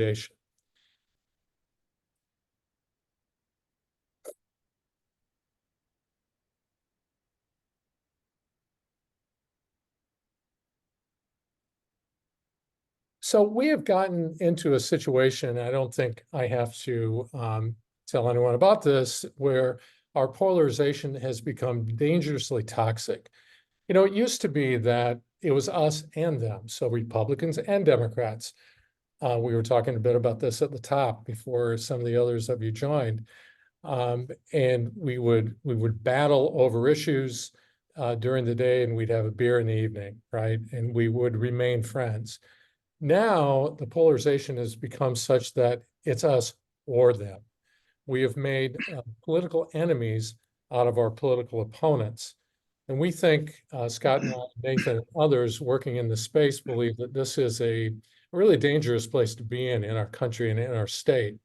intimidation. So we have gotten into a situation, I don't think I have to tell anyone about this, where our polarization has become dangerously toxic. You know, it used to be that it was us and them, so Republicans and Democrats. We were talking a bit about this at the top before some of the others of you joined. And we would battle over issues during the day, and we'd have a beer in the evening, right? And we would remain friends. Now the polarization has become such that it's us or them. We have made political enemies out of our political opponents. And we think, Scott and I, Nathan and others working in the space believe that this is a really dangerous place to be in our country and in our state.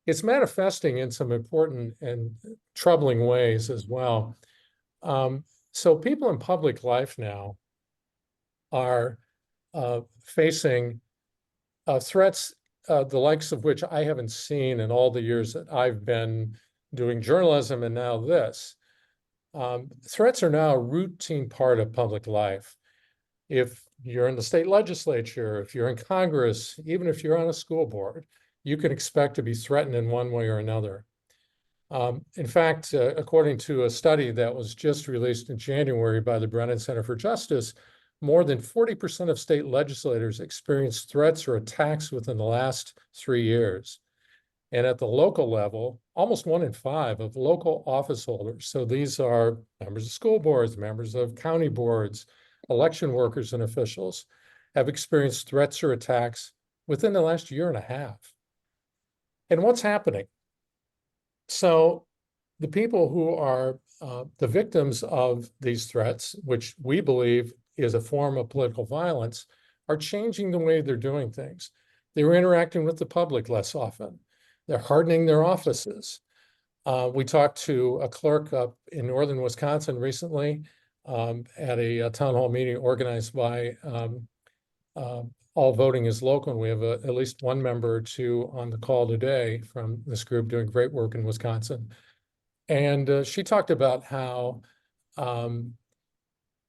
It's manifesting in some important and troubling ways as well. So people in public life now are facing threats, the likes of which I haven't seen in all the years that I've been doing journalism and now this. Threats are now a routine part of public life. If you're in the state legislature, if you're in Congress, even if you're on a school board, you can expect to be threatened in one way or another. In fact, according to a study that was just released in January by the Brennan Center for Justice, more than 40% of state legislators experienced threats or attacks within the last 3 years. And at the local level, almost 1 in 5 of local office holders, so these are members of school boards, members of county boards, election workers and officials, have experienced threats or attacks within the last year and a half. And what's happening? So the people who are the victims of these threats, which we believe is a form of political violence, are changing the way they're doing things. They're interacting with the public less often. They're hardening their offices. We talked to a clerk up in northern Wisconsin recently at a town hall meeting organized by All Voting is Local, and we have at least one member or two on the call today from this group doing great work in Wisconsin. And she talked about how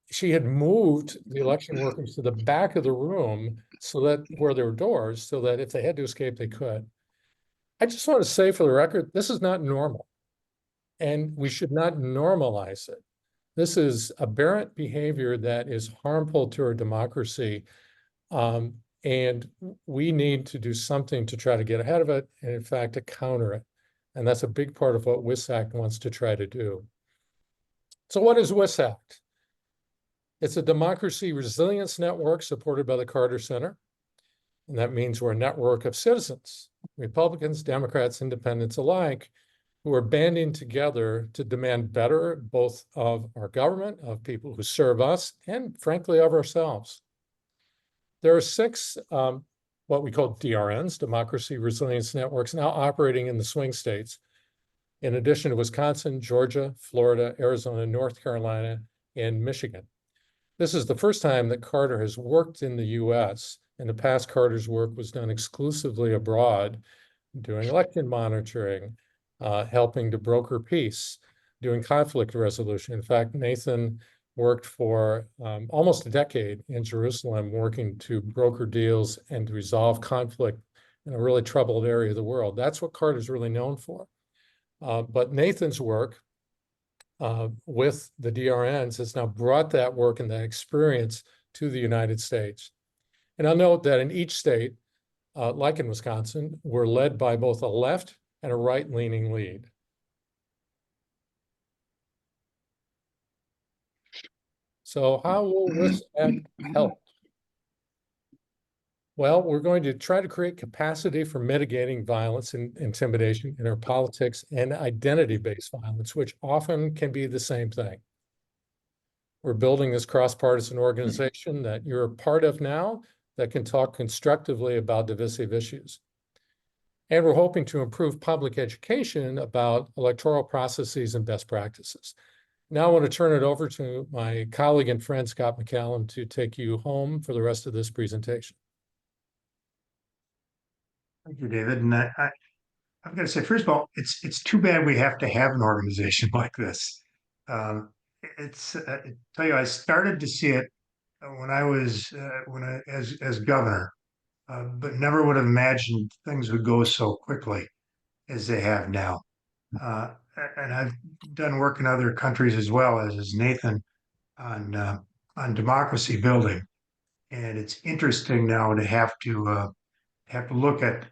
she had moved the election workers to the back of the room so that where there were doors, so that if they had to escape, they could. I just want to say for the record, this is not normal, and we should not normalize it. This is aberrant behavior that is harmful to our democracy. And we need to do something to try to get ahead of it, and in fact, to counter it. And that's a big part of what WisACT wants to try to do. So what is WisACT? It's a democracy resilience network supported by the Carter Center. And that means we're a network of citizens, Republicans, Democrats, Independents alike, who are banding together to demand better, both of our government, of people who serve us, and frankly, of ourselves. There are 6 what we call DRNs, Democracy Resilience Networks, now operating in the swing states, in addition to Wisconsin, Georgia, Florida, Arizona, North Carolina, and Michigan. This is the first time that Carter has worked in the US. In the past, Carter's work was done exclusively abroad, doing election monitoring, helping to broker peace, doing conflict resolution. In fact, Nathan worked for almost a decade in Jerusalem, working to broker deals and to resolve conflict in a really troubled area of the world. That's what Carter's really known for. But Nathan's work with the DRNs has now brought that work and that experience to the United States. And I'll note that in each state, like in Wisconsin, we're led by both a left and a right-leaning lead. So how will WisACT help? Well, we're going to try to create capacity for mitigating violence and intimidation in our politics and identity-based violence, which often can be the same thing. We're building this cross-partisan organization that you're a part of now that can talk constructively about divisive issues. And we're hoping to improve public education about electoral processes and best practices. Now I want to turn it over to my colleague and friend, Scott McCallum, to take you home for the rest of this presentation. Thank you, David. And I've got to say, first of all, it's too bad we have to have an organization like this. Um, I tell you, I started to see it when I was when I as governor, but never would have imagined things would go so quickly as they have now. Uh, and I've done work in other countries as well as Nathan on democracy building, and it's interesting now to have to look at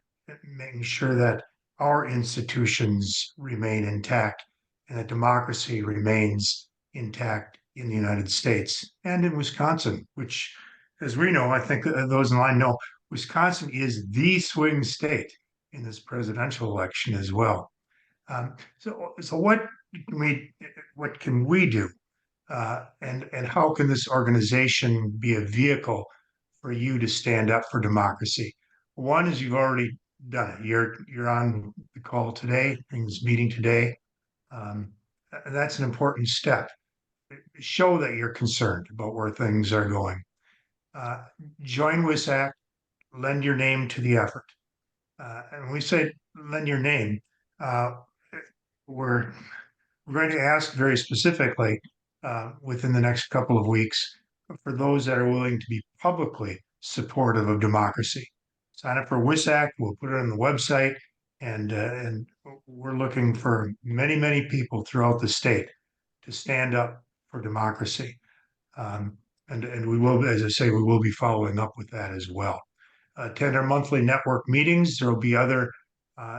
making sure that our institutions remain intact and that democracy remains intact in the United States and in Wisconsin, which, as we know, I think those in line know, Wisconsin is the swing state in this presidential election as well. So what can we do, and how can this organization be a vehicle for you to stand up for democracy? One is you've already done it. You're on the call today, in this meeting today. Um, that's an important step. Show that you're concerned about where things are going. Uh, Join WisACT, lend your name to the effort. And when we say lend your name, uh, we're we're going to ask very specifically within the next couple of weeks for those that are willing to be publicly supportive of democracy. Sign up for WisACT. We'll put it on the website, and we're looking for many people throughout the state to stand up for democracy. Um, and we will, as I say, we will be following up with that as well. Attend our monthly network meetings. There will be other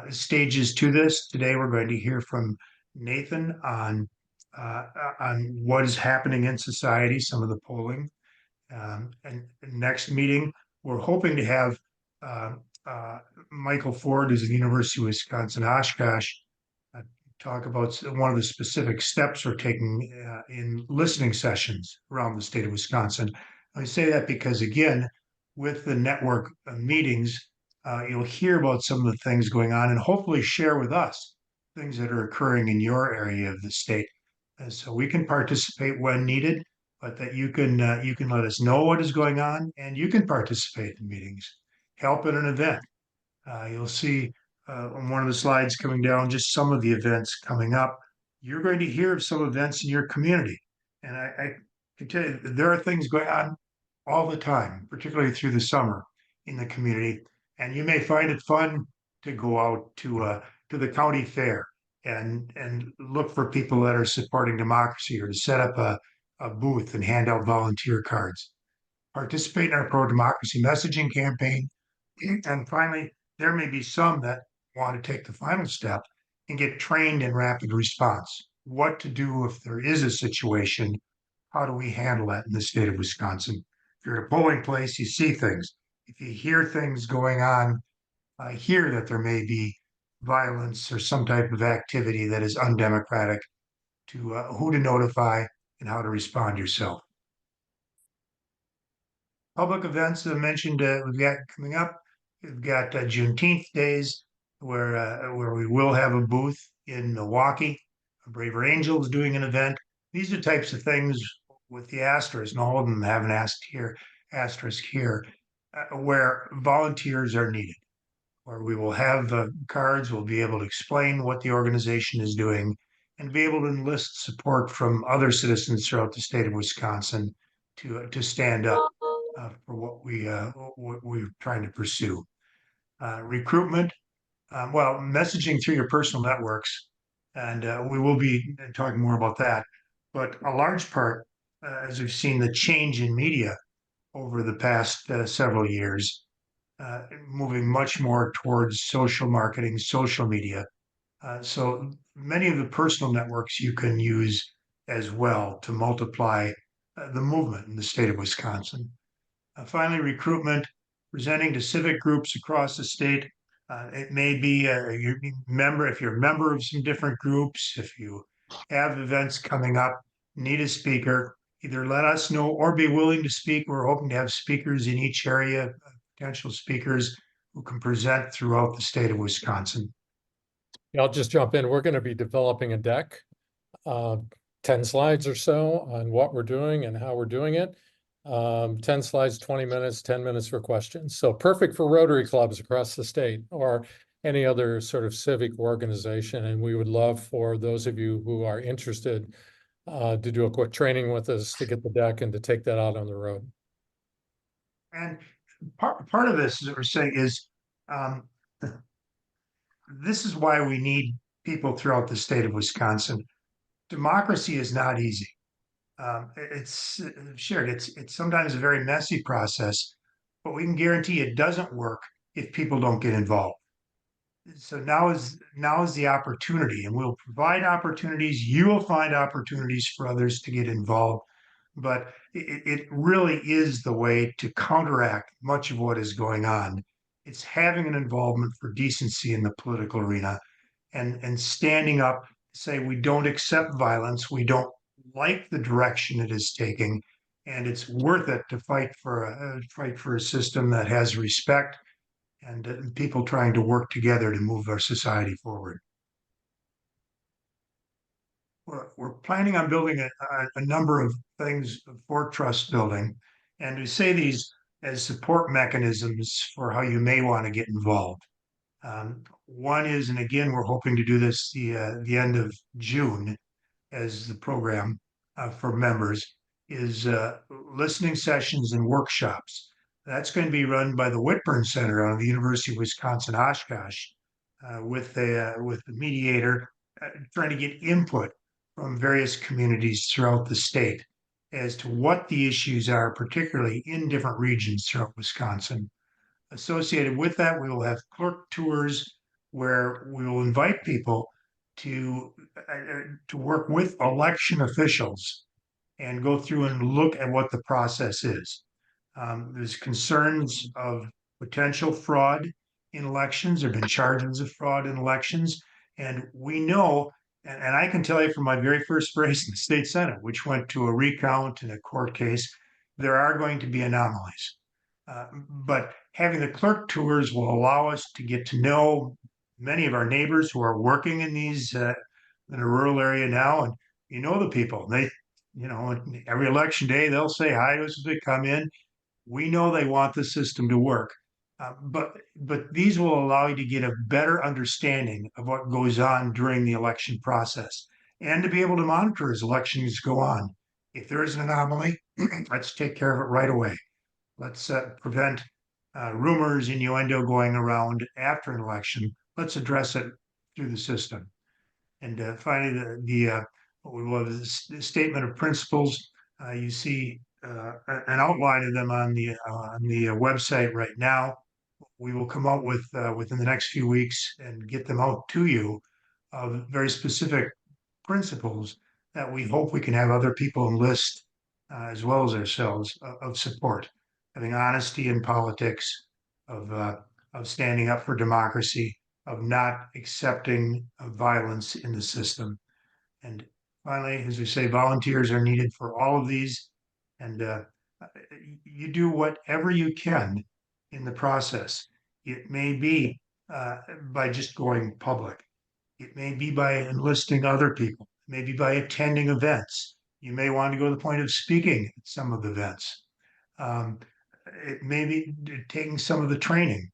stages to this. Today, we're going to hear from Nathan on what is happening in society, some of the polling. And next meeting, we're hoping to have uh, uh, Michael Ford, who's at the University of Wisconsin Oshkosh, uh, talk about one of the specific steps we're taking in listening sessions around the state of Wisconsin. I say that because, again, with the network meetings, you'll hear about some of the things going on and hopefully share with us things that are occurring in your area of the state. And so we can participate when needed, but that you can let us know what is going on and you can participate in meetings, help at an event. You'll see on one of the slides coming down just some of the events coming up. You're going to hear of some events in your community. And I can tell you there are things going on all the time, particularly through the summer in the community. And you may find it fun to go out to the county fair and look for people that are supporting democracy or to set up a booth and hand out volunteer cards. Participate in our pro-democracy messaging campaign. And finally, there may be some that want to take the final step and get trained in rapid response. What to do if there is a situation, how do we handle that in the state of Wisconsin? If you're at a polling place, you see things. If you hear things going on, hear that there may be violence or some type of activity that is undemocratic, to who to notify and how to respond yourself. Public events that I mentioned we've got coming up. We've got Juneteenth days where we will have a booth in Milwaukee. Braver Angels doing an event. These are types of things with the asterisk, and all of them have an asterisk here, where volunteers are needed, where we will have cards, we'll be able to explain what the organization is doing and be able to enlist support from other citizens throughout the state of Wisconsin to stand up for what we're trying to pursue. Recruitment, well, messaging through your personal networks, and we will be talking more about that. But a large part, as we've seen the change in media over the past several years, moving much more towards social marketing, social media. So many of the personal networks you can use as well to multiply the movement in the state of Wisconsin. Finally, recruitment, presenting to civic groups across the state. It may be if you're a member of some different groups, if you have events coming up, need a speaker, either let us know or be willing to speak. We're hoping to have speakers in each area, potential speakers who can present throughout the state of Wisconsin. I'll just jump in. We're going to be developing a deck, 10 slides or so on what we're doing and how we're doing it. 10 slides, 20 minutes, 10 minutes for questions. So perfect for Rotary clubs across the state or any other sort of civic organization. And we would love for those of you who are interested to do a quick training with us to get the deck and to take that out on the road. And part of this that we're saying is um, this is why we need people throughout the state of Wisconsin. Democracy is not easy. It's shared. It's sometimes a very messy process, but we can guarantee it doesn't work if people don't get involved. So now is the opportunity, and we'll provide opportunities. You will find opportunities for others to get involved, but it really is the way to counteract much of what is going on. It's having an involvement for decency in the political arena, and standing up, say we don't accept violence, we don't like the direction it is taking, and it's worth it to fight for a system that has respect and people trying to work together to move our society forward. We're planning on building a number of things for trust building, and we say these as support mechanisms for how you may want to get involved. One is, and again, we're hoping to do this the end of June as the program for members, is listening sessions and workshops. That's going to be run by the Whitburn Center out of the University of Wisconsin-Oshkosh with the mediator trying to get input from various communities throughout the state as to what the issues are, particularly in different regions throughout Wisconsin. Associated with that, we will have clerk tours where we will invite people to work with election officials and go through and look at what the process is. There's concerns of potential fraud in elections. There have been charges of fraud in elections. And we know, and I can tell you from my very first race in the state Senate, which went to a recount and a court case, there are going to be anomalies. But having the clerk tours will allow us to get to know many of our neighbors who are working in these in a rural area now, and you know the people. They, every election day they'll say hi to us as they come in. We know they want the system to work, but these will allow you to get a better understanding of what goes on during the election process, and to be able to monitor as elections go on. If there is an anomaly, let's take care of it right away. Let's prevent rumors, innuendo going around after an election. Let's address it through the system. And finally, we will have the statement of principles. You see an outline of them on the website right now. We will come out with within the next few weeks and get them out to you of very specific principles that we hope we can have other people enlist as well as ourselves of support, having honesty in politics, of standing up for democracy, of not accepting violence in the system. And finally, as we say, volunteers are needed for all of these. And you do whatever you can in the process. It may be by just going public. It may be by enlisting other people, maybe by attending events. You may want to go to the point of speaking at some of the events. It may be taking some of the training.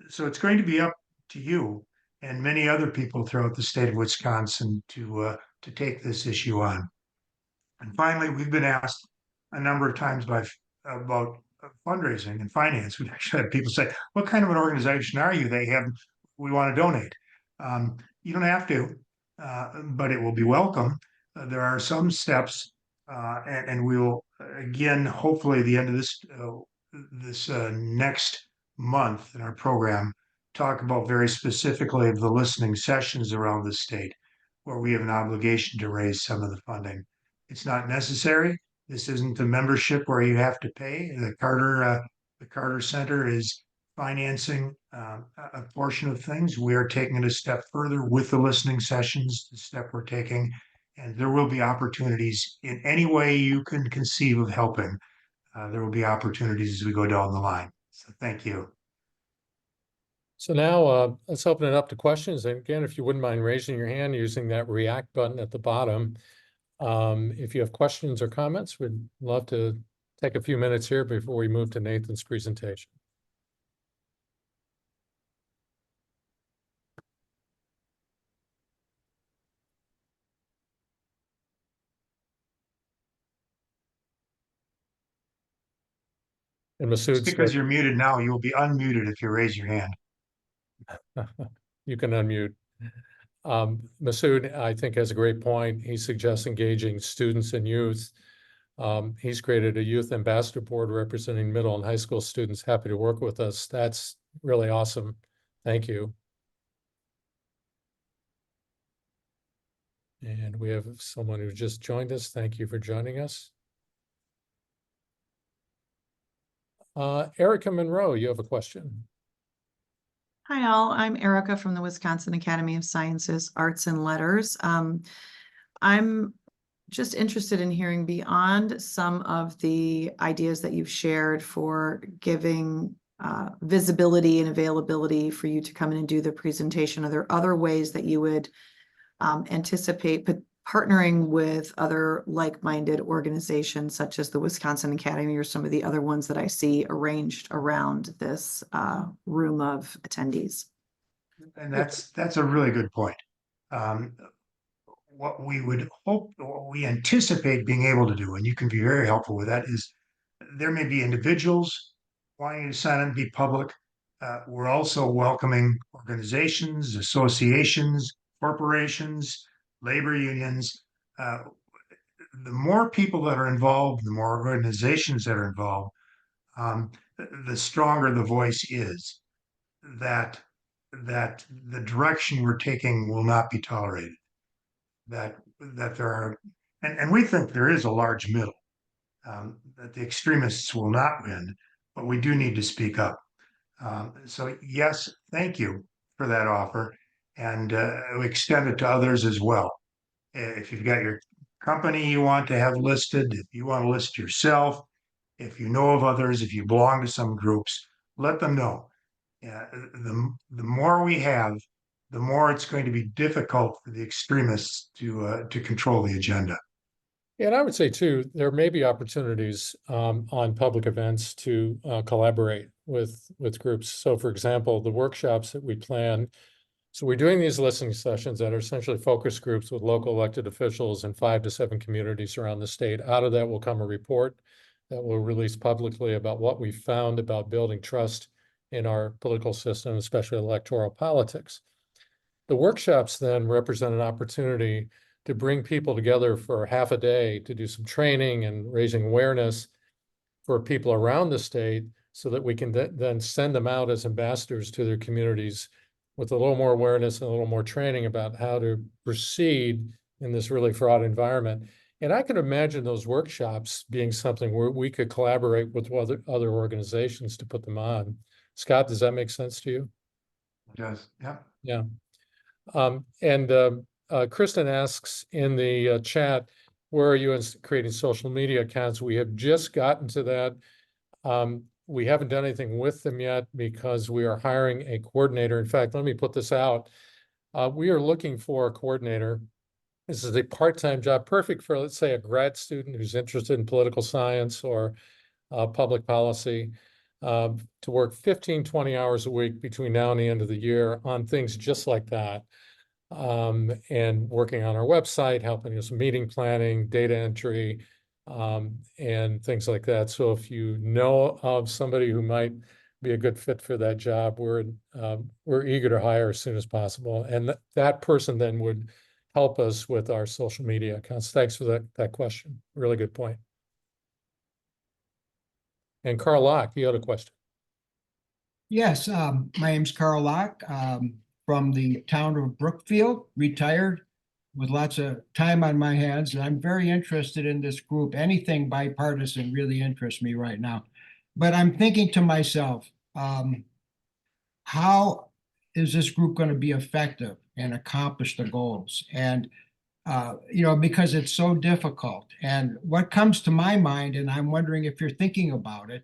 So it's going to be up to you and many other people throughout the state of Wisconsin to take this issue on. And finally, we've been asked a number of times about fundraising and finance. We've actually had people say, "What kind of an organization are you?" We want to donate. You don't have to, but it will be welcome. There are some steps, and we will again, hopefully, the end of this next month in our program, talk about very specifically the listening sessions around the state where we have an obligation to raise some of the funding. It's not necessary. This isn't a membership where you have to pay. The Carter Center is financing a portion of things. We are taking it a step further with the listening sessions, the step we're taking, and there will be opportunities in any way you can conceive of helping. There will be opportunities as we go down the line. So thank you. So now let's open it up to questions. And again, if you wouldn't mind raising your hand using that react button at the bottom. If you have questions or comments, we'd love to take a few minutes here before we move to Nathan's presentation. And Just Masood, because you're muted now, you will be unmuted if you raise your hand. you can unmute. Masood, I think, has a great point. He suggests engaging students and youth. He's created a youth ambassador board representing middle and high school students. Happy to work with us. That's really awesome. Thank you. And we have someone who just joined us. Thank you for joining us. Erica Monroe, you have a question. Hi all, I'm Erica from the Wisconsin Academy of Sciences, Arts and Letters. I'm just interested in hearing beyond some of the ideas that you've shared for giving visibility and availability for you to come in and do the presentation. Are there other ways that you would anticipate partnering with other like-minded organizations such as the Wisconsin Academy or some of the other ones that I see arranged around this room of attendees? And that's a really good point. What we would hope, what we anticipate being able to do, and you can be very helpful with that, is there may be individuals wanting to sign and be public. We're also welcoming organizations, associations, corporations, labor unions. The more people that are involved, the more organizations that are involved, the stronger the voice is that the direction we're taking will not be tolerated. That there are, and we think there is a large middle. That the extremists will not win, but we do need to speak up. So yes, thank you for that offer, and extend it to others as well. If you've got your company you want to have listed, if you want to list yourself, if you know of others, if you belong to some groups, let them know. The more we have, the more it's going to be difficult for the extremists to control the agenda. And I would say too, there may be opportunities on public events to collaborate with groups. So for example, the workshops that we plan, so we're doing these listening sessions that are essentially focus groups with local elected officials in 5 to 7 communities around the state. Out of that will come a report that we'll release publicly about what we found about building trust in our political system, especially electoral politics. The workshops then represent an opportunity to bring people together for half a day to do some training and raising awareness for people around the state so that we can then send them out as ambassadors to their communities with a little more awareness and a little more training about how to proceed in this really fraught environment. And I can imagine those workshops being something where we could collaborate with other organizations to put them on. Scott, does that make sense to you? It does, yeah. Yeah. Kristen asks in the chat, where are you in creating social media accounts? We have just gotten to that. We haven't done anything with them yet because we are hiring a coordinator. In fact, let me put this out. We are looking for a coordinator. This is a part-time job, perfect for, let's say, a grad student who's interested in political science or public policy, to work 15, 20 hours a week between now and the end of the year on things just like that. And working on our website, helping us meeting planning, data entry, and things like that. So if you know of somebody who might be a good fit for that job, we're eager to hire as soon as possible. And that person then would help us with our social media accounts. Thanks for that question. Really good point. And Carl Locke, you had a question. Yes, my name's Carl Locke, from the town of Brookfield, retired with lots of time on my hands. And I'm very interested in this group. Anything bipartisan really interests me right now. But I'm thinking to myself, how is this group going to be effective and accomplish the goals? And, because it's so difficult. And what comes to my mind, and I'm wondering if you're thinking about it,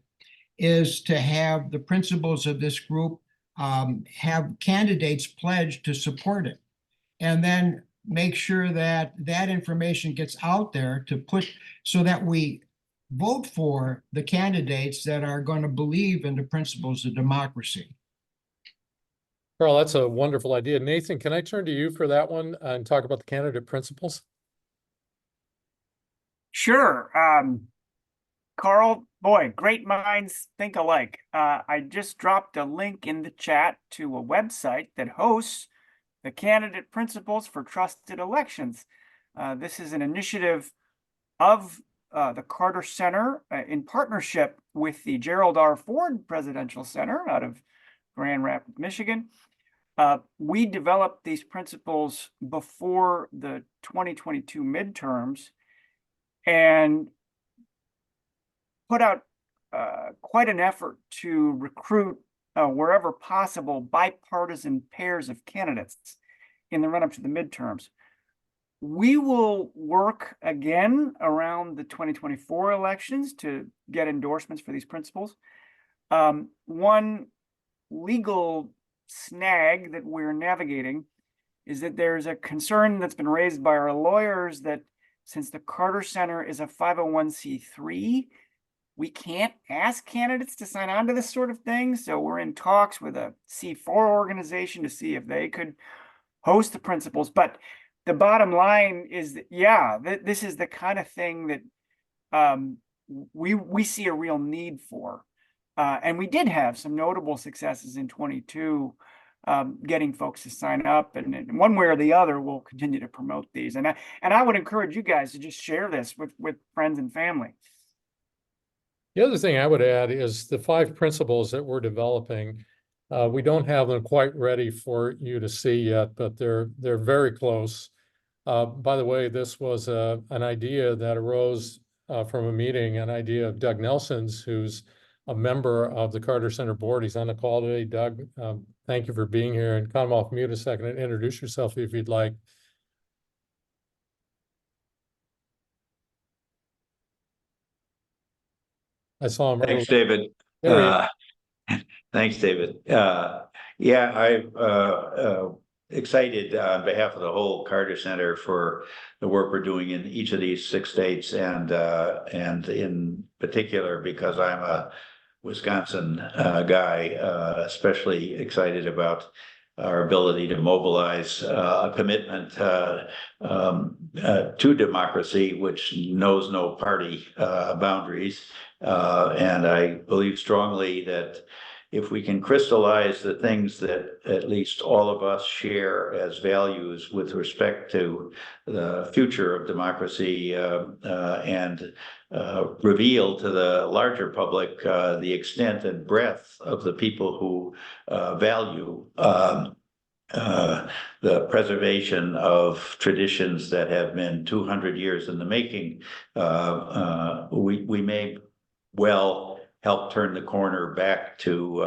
is to have the principals of this group have candidates pledge to support it, and then make sure that that information gets out there to put so that we vote for the candidates that are going to believe in the principles of democracy. Carl, that's a wonderful idea. Nathan, can I turn to you for that one and talk about the candidate principles? Sure. Carl, boy, great minds think alike. I just dropped a link in the chat to a website that hosts the candidate principles for trusted elections. This is an initiative of the Carter Center in partnership with the Gerald R. Ford Presidential Center out of Grand Rapids, Michigan. We developed these principles before the 2022 midterms and put out quite an effort to recruit wherever possible bipartisan pairs of candidates in the run-up to the midterms. We will work again around the 2024 elections to get endorsements for these principles. One legal snag that we're navigating is that there's a concern that's been raised by our lawyers that since the Carter Center is a 501c3, we can't ask candidates to sign on to this sort of thing. So we're in talks with a C4 organization to see if they could host the principles. But the bottom line is that, yeah, this is the kind of thing that we see a real need for. And we did have some notable successes in 22, getting folks to sign up, and one way or the other, we'll continue to promote these. And I would encourage you guys to just share this with friends and family. The other thing I would add is the 5 principles that we're developing. We don't have them quite ready for you to see yet, but they're very close. By the way, this was an idea that arose from a meeting, an idea of Doug Nelson's, who's a member of the Carter Center board. He's on the call today. Doug, thank you for being here, and come off mute a second and introduce yourself if you'd like. I saw him. Thanks, David. Thanks, David. Yeah, I'm excited on behalf of the whole Carter Center for the work we're doing in each of these 6 states, and in particular because I'm a Wisconsin guy, especially excited about our ability to mobilize a commitment to democracy, which knows no party boundaries. And I believe strongly that if we can crystallize the things that at least all of us share as values with respect to the future of democracy, and reveal to the larger public the extent and breadth of the people who value the preservation of traditions that have been 200 years in the making, we may well help turn the corner back to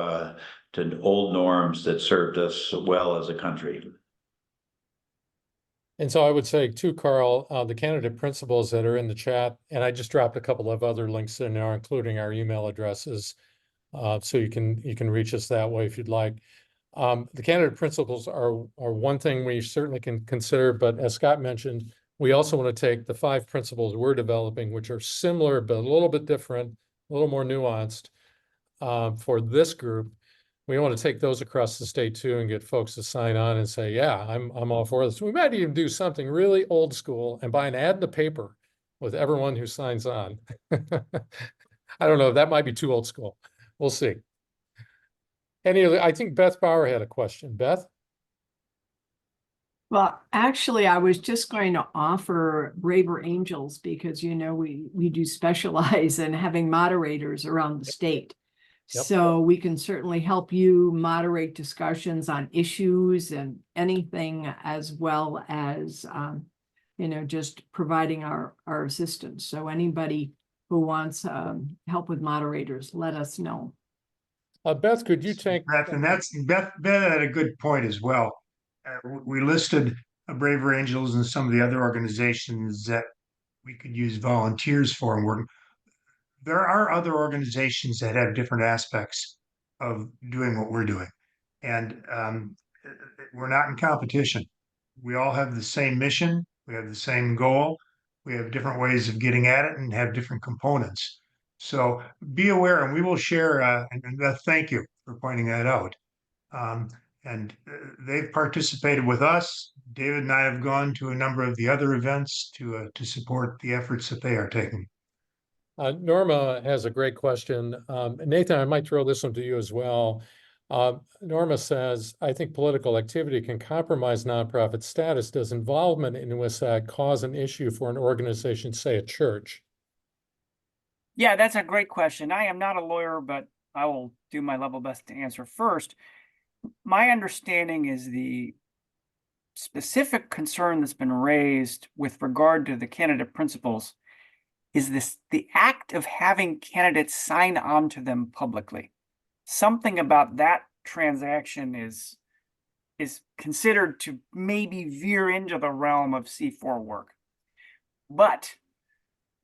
old norms that served us well as a country. And so I would say too, Carl, the candidate principles that are in the chat, and I just dropped a couple of other links in there, including our email addresses, so you can reach us that way if you'd like. The candidate principles are one thing we certainly can consider, but as Scott mentioned, we also want to take the 5 principles we're developing, which are similar but a little bit different, a little more nuanced for this group. We want to take those across the state too and get folks to sign on and say, yeah, I'm all for this. We might even do something really old school and buy an ad in the paper with everyone who signs on. I don't know, that might be too old school. We'll see. I think Beth Bauer had a question. Beth? Well, actually, I was just going to offer Braver Angels because, you know, we do specialize in having moderators around the state. Yep. So we can certainly help you moderate discussions on issues and anything, as well as, you know, just providing our assistance. So anybody who wants help with moderators, let us know. Beth, could you take Beth, and Beth had a good point as well. We listed Braver Angels and some of the other organizations that we could use volunteers for, and there are other organizations that have different aspects of doing what we're doing, and we're not in competition. We all have the same mission. We have the same goal. We have different ways of getting at it and have different components. So be aware, and we will share, and thank you for pointing that out. And they've participated with us. David and I have gone to a number of the other events to support the efforts that they are taking. Norma has a great question. Nathan, I might throw this one to you as well. Norma says, I think political activity can compromise nonprofit status. Does involvement in WisACT cause an issue for an organization, say a church? Yeah, that's a great question. I am not a lawyer, but I will do my level best to answer. First, my understanding is the specific concern that's been raised with regard to the candidate principles is the act of having candidates sign on to them publicly. Something about that transaction is considered to maybe veer into the realm of C4 work. But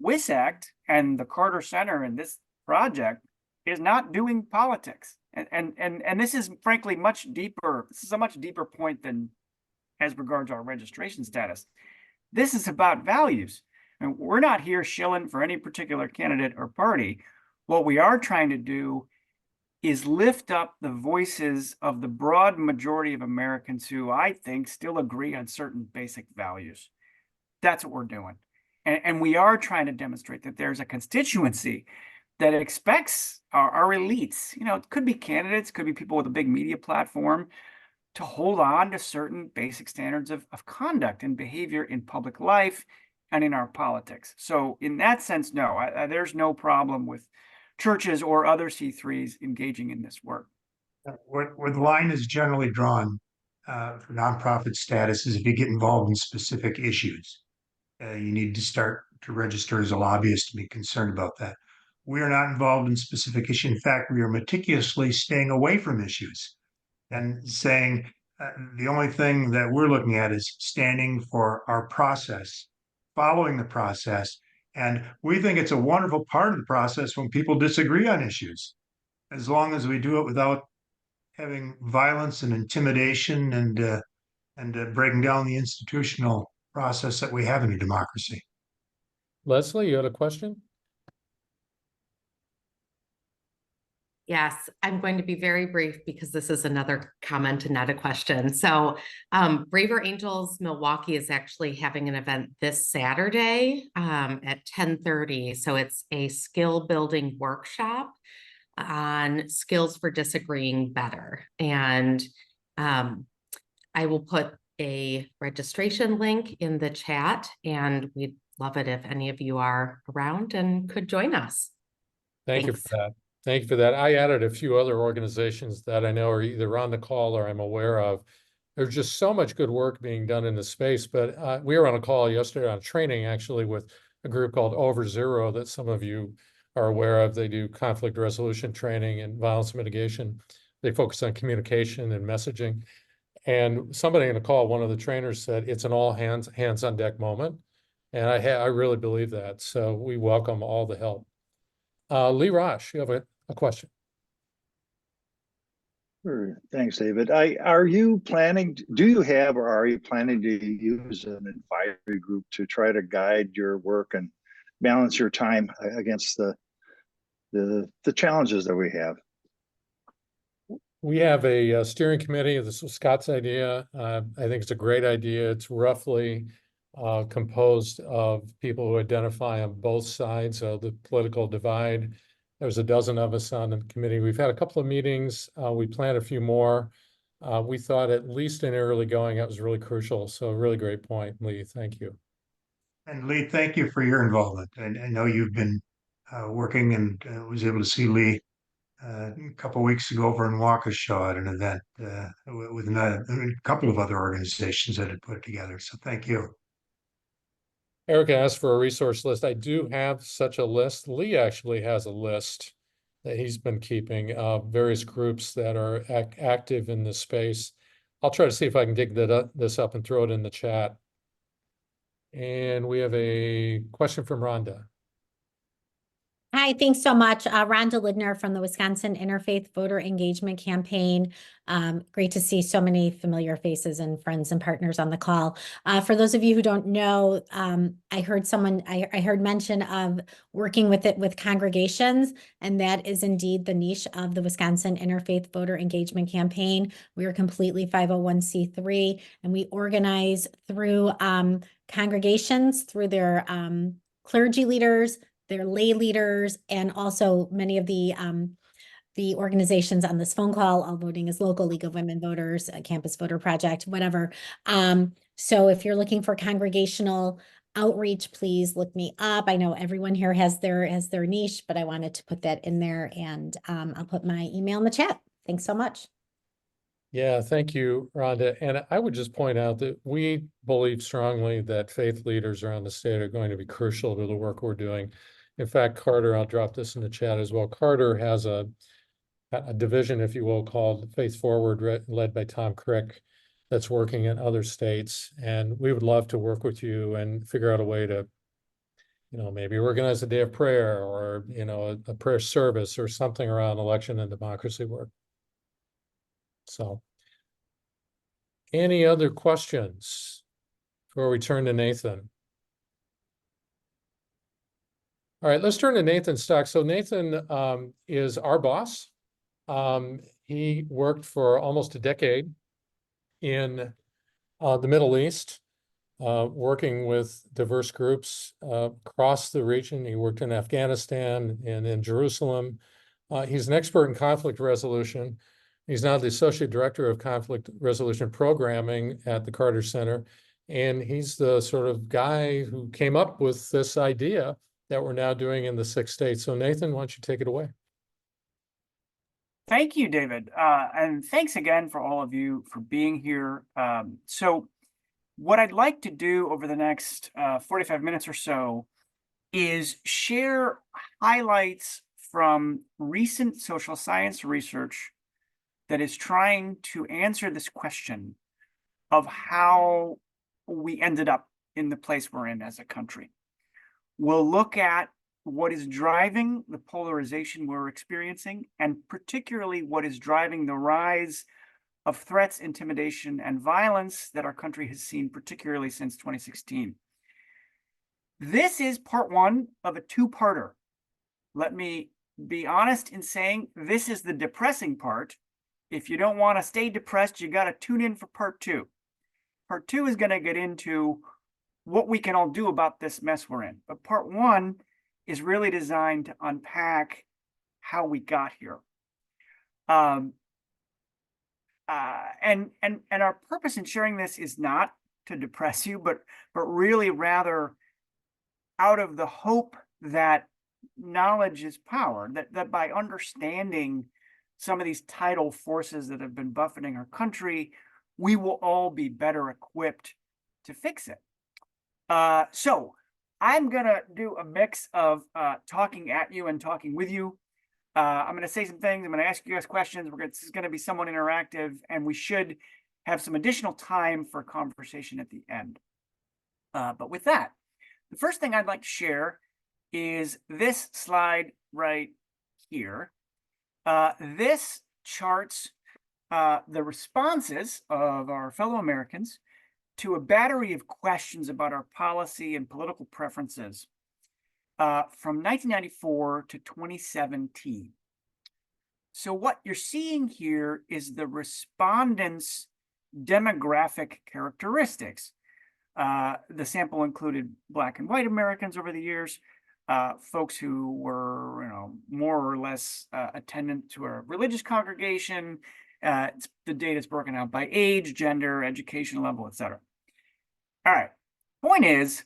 WisACT and the Carter Center and this project is not doing politics. And this is frankly much deeper. This is a much deeper point than as regards our registration status. This is about values. And we're not here shilling for any particular candidate or party. What we are trying to do is lift up the voices of the broad majority of Americans who I think still agree on certain basic values. That's what we're doing. And we are trying to demonstrate that there's a constituency that expects our elites, you know, it could be candidates, could be people with a big media platform, to hold on to certain basic standards of conduct and behavior in public life and in our politics. So in that sense, no, there's no problem with churches or other C3s engaging in this work. Where the line is generally drawn for nonprofit status is if you get involved in specific issues. You need to start to register as a lobbyist to be concerned about that. We are not involved in specific issues. In fact, we are meticulously staying away from issues and saying the only thing that we're looking at is standing for our process, following the process. And we think it's a wonderful part of the process when people disagree on issues, as long as we do it without having violence and intimidation and breaking down the institutional process that we have in a democracy. Leslie, you had a question? Yes, I'm going to be very brief because this is another comment and not a question. So Braver Angels Milwaukee is actually having an event this Saturday at 10:30. So it's a skill building workshop on skills for disagreeing better. And I will put a registration link in the chat, and we'd love it if any of you are around and could join us. Thank you for that. Thank you for that. I added a few other organizations that I know are either on the call or I'm aware of. There's just so much good work being done in the space, but we were on a call yesterday on training actually with a group called Over Zero that some of you are aware of. They do conflict resolution training and violence mitigation. They focus on communication and messaging. And somebody in the call, one of the trainers said, it's an all hands on deck moment. And I really believe that. So we welcome all the help. Lee Rosh, you have a question. Sure. Thanks, David. Are you planning, do you have or are you planning to use an advisory group to try to guide your work and balance your time against the challenges that we have? We have a steering committee. This was Scott's idea. I think it's a great idea. It's roughly composed of people who identify on both sides of the political divide. There's a dozen of us on the committee. We've had a couple of meetings. We planned a few more. We thought at least in early going, that was really crucial. So a really great point, Lee. Thank you. And Lee, thank you for your involvement. And I know you've been working and was able to see Lee a couple of weeks ago over in Waukesha at an event with a couple of other organizations that had put it together. So thank you. Erica asked for a resource list. I do have such a list. Lee actually has a list that he's been keeping of various groups that are active in this space. I'll try to see if I can dig this up and throw it in the chat. And we have a question from Rhonda. Hi, thanks so much. Rhonda Lidner from the Wisconsin Interfaith Voter Engagement Campaign. Great to see so many familiar faces and friends and partners on the call. For those of you who don't know, I heard mention of working with congregations, and that is indeed the niche of the Wisconsin Interfaith Voter Engagement Campaign. We are completely 501c3, and we organize through congregations, through their clergy leaders, their lay leaders, and also many of the organizations on this phone call. All Voting is Local, League of Women Voters, Campus Voter Project, whatever. So if you're looking for congregational outreach, please look me up. I know everyone here has their niche, but I wanted to put that in there, and I'll put my email in the chat. Thanks so much. Yeah, thank you, Rhonda. And I would just point out that we believe strongly that faith leaders around the state are going to be crucial to the work we're doing. In fact, Carter, I'll drop this in the chat as well. Carter has a division, if you will, called Faith Forward, led by Tom Crick, that's working in other states. And we would love to work with you and figure out a way to, maybe organize a day of prayer, or, a prayer service or something around election and democracy work. So, any other questions before we turn to Nathan? All right, let's turn to Nathan Stock. So Nathan is our boss. He worked for almost a decade in the Middle East, working with diverse groups across the region. He worked in Afghanistan and in Jerusalem. He's an expert in conflict resolution. He's now the Associate Director of Conflict Resolution Programming at the Carter Center. And he's the sort of guy who came up with this idea that we're now doing in the 6 states. So Nathan, why don't you take it away? Thank you, David. And thanks again for all of you for being here. So what I'd like to do over the next 45 minutes or so is share highlights from recent social science research that is trying to answer this question of how we ended up in the place we're in as a country. We'll look at what is driving the polarization we're experiencing, and particularly what is driving the rise of threats, intimidation, and violence that our country has seen, particularly since 2016. This is part one of a two-parter. Let me be honest in saying this is the depressing part. If you don't want to stay depressed, you got to tune in for part two. Part two is going to get into what we can all do about this mess we're in. But part one is really designed to unpack how we got here. And our purpose in sharing this is not to depress you, but really rather out of the hope that knowledge is power, that by understanding some of these tidal forces that have been buffeting our country, we will all be better equipped to fix it. So I'm going to do a mix of talking at you and talking with you. I'm going to say some things. I'm going to ask you guys questions. This is going to be somewhat interactive, and we should have some additional time for conversation at the end. But with that, the first thing I'd like to share is this slide right here. This charts the responses of our fellow Americans to a battery of questions about our policy and political preferences from 1994 to 2017. So what you're seeing here is the respondents' demographic characteristics. The sample included Black and white Americans over the years, folks who were, more or less attendant to a religious congregation. The data is broken out by age, gender, education level, etc. All right. Point is,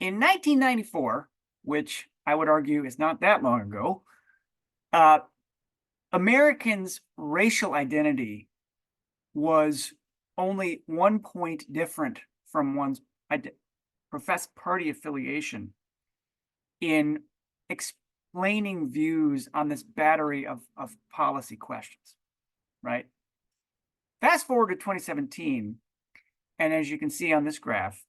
in 1994, which I would argue is not that long ago, Americans' racial identity was only 1 point different from one's professed party affiliation in explaining views on this battery of policy questions, right? Fast forward to 2017, and as you can see on this graph,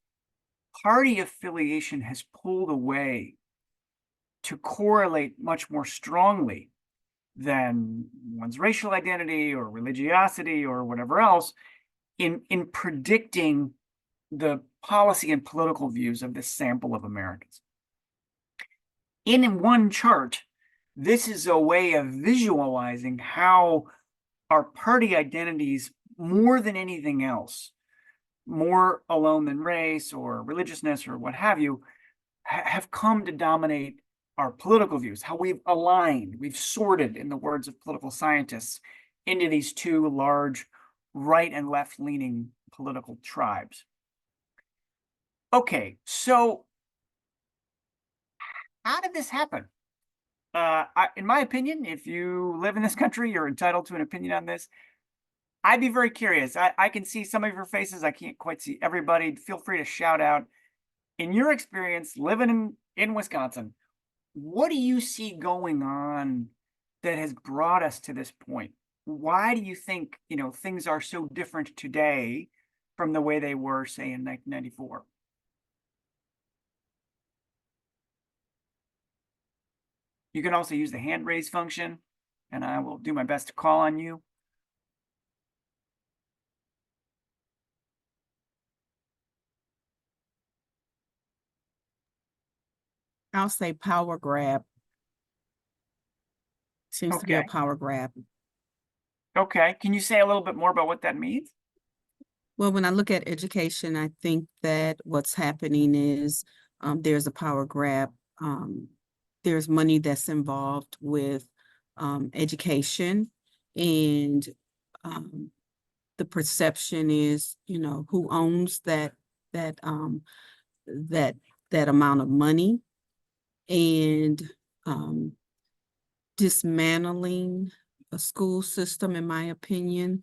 party affiliation has pulled away to correlate much more strongly than one's racial identity or religiosity or whatever else in predicting the policy and political views of this sample of Americans. In one chart, this is a way of visualizing how our party identities, more than anything else, more alone than race or religiousness or what have you, have come to dominate our political views, how we've aligned, we've sorted, in the words of political scientists, into these two large right and left leaning political tribes. Okay, so how did this happen? In my opinion, if you live in this country, you're entitled to an opinion on this. I'd be very curious. I can see some of your faces. I can't quite see everybody. Feel free to shout out. In your experience living in Wisconsin, what do you see going on that has brought us to this point? Why do you think, things are so different today from the way they were, say, in 1994? You can also use the hand raise function, and I will do my best to call on you. I'll say power grab. Seems to be a Okay. power grab. Okay, can you say a little bit more about what that means? Well, when I look at education, I think that what's happening is there's a power grab. There's money that's involved with education, and the perception is, who owns that amount of money, and dismantling a school system, in my opinion,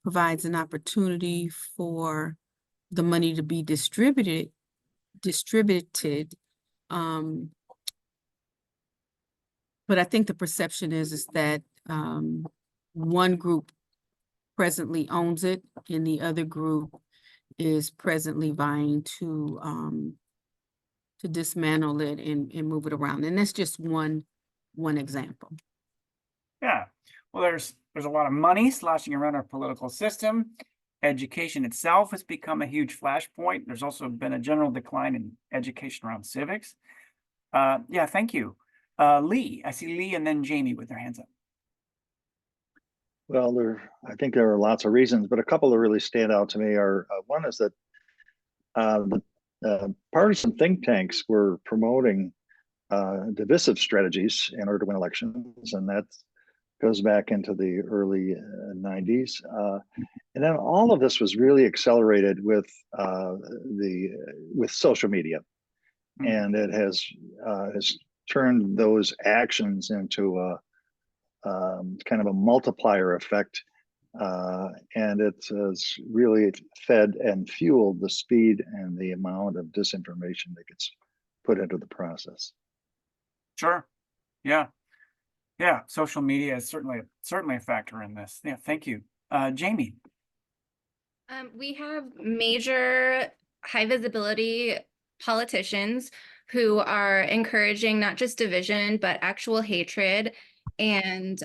provides an opportunity for the money to be distributed. But I think the perception is that one group presently owns it, and the other group is presently vying to dismantle it and move it around. And that's just one example. Yeah, well, there's a lot of money sloshing around our political system. Education itself has become a huge flashpoint. There's also been a general decline in education around civics. Yeah, thank you. Lee, I see Lee and then Jamie with their hands up. Well, I think there are lots of reasons, but a couple that really stand out to me are, one is that the partisan think tanks were promoting divisive strategies in order to win elections, and that goes back into the early 90s. And then all of this was really accelerated with social media, and it has turned those actions into a kind of a multiplier effect, and it has really fed and fueled the speed and the amount of disinformation that gets put into the process. Sure. Yeah. Yeah. Social media is certainly a factor in this. Yeah. Thank you. Jamie. We have major high visibility politicians who are encouraging not just division, but actual hatred, and,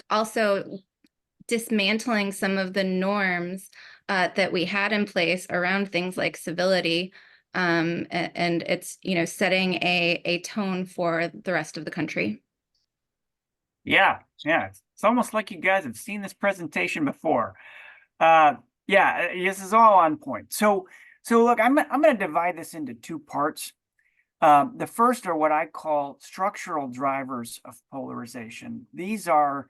also dismantling some of the norms that we had in place around things like civility. And it's, setting a tone for the rest of the country. Yeah. Yeah. It's almost like you guys have seen this presentation before. Yeah, this is all on point. So look, I'm going to divide this into two parts. The first are what I call structural drivers of polarization. These are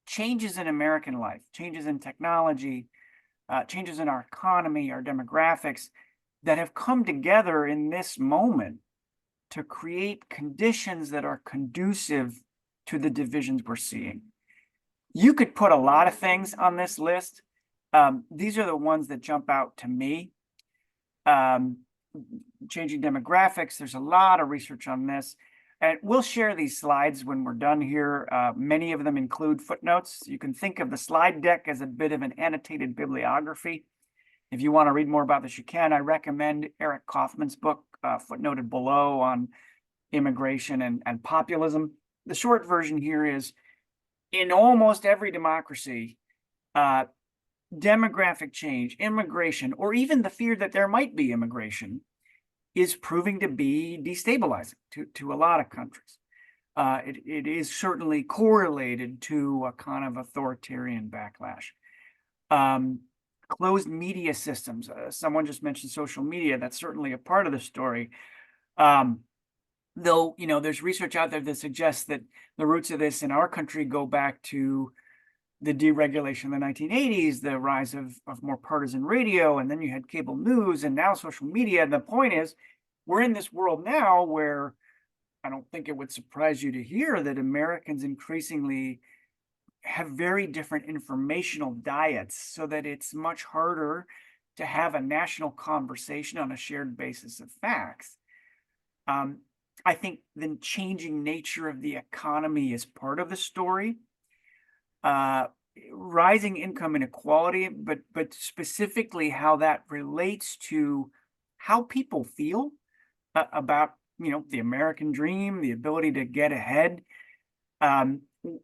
changes in American life, changes in technology, changes in our economy, our demographics, that have come together in this moment to create conditions that are conducive to the divisions we're seeing. You could put a lot of things on this list. These are the ones that jump out to me. Changing demographics, there's a lot of research on this. And we'll share these slides when we're done here. Many of them include footnotes. You can think of the slide deck as a bit of an annotated bibliography. If you want to read more about this, you can. I recommend Eric Kaufman's book, footnoted below, on immigration and populism. The short version here is, in almost every democracy, demographic change, immigration, or even the fear that there might be immigration is proving to be destabilizing to a lot of countries. It is certainly correlated to a kind of authoritarian backlash. Closed media systems. Someone just mentioned social media. That's certainly a part of the story. Though, you know, there's research out there that suggests that the roots of this in our country go back to the deregulation in the 1980s, the rise of more partisan radio, and then you had cable news, and now social media. And the point is, we're in this world now where I don't think it would surprise you to hear that Americans increasingly have very different informational diets, so that it's much harder to have a national conversation on a shared basis of facts. I think the changing nature of the economy is part of the story. Rising income inequality, but specifically how that relates to how people feel about, you know, the American dream, the ability to get ahead.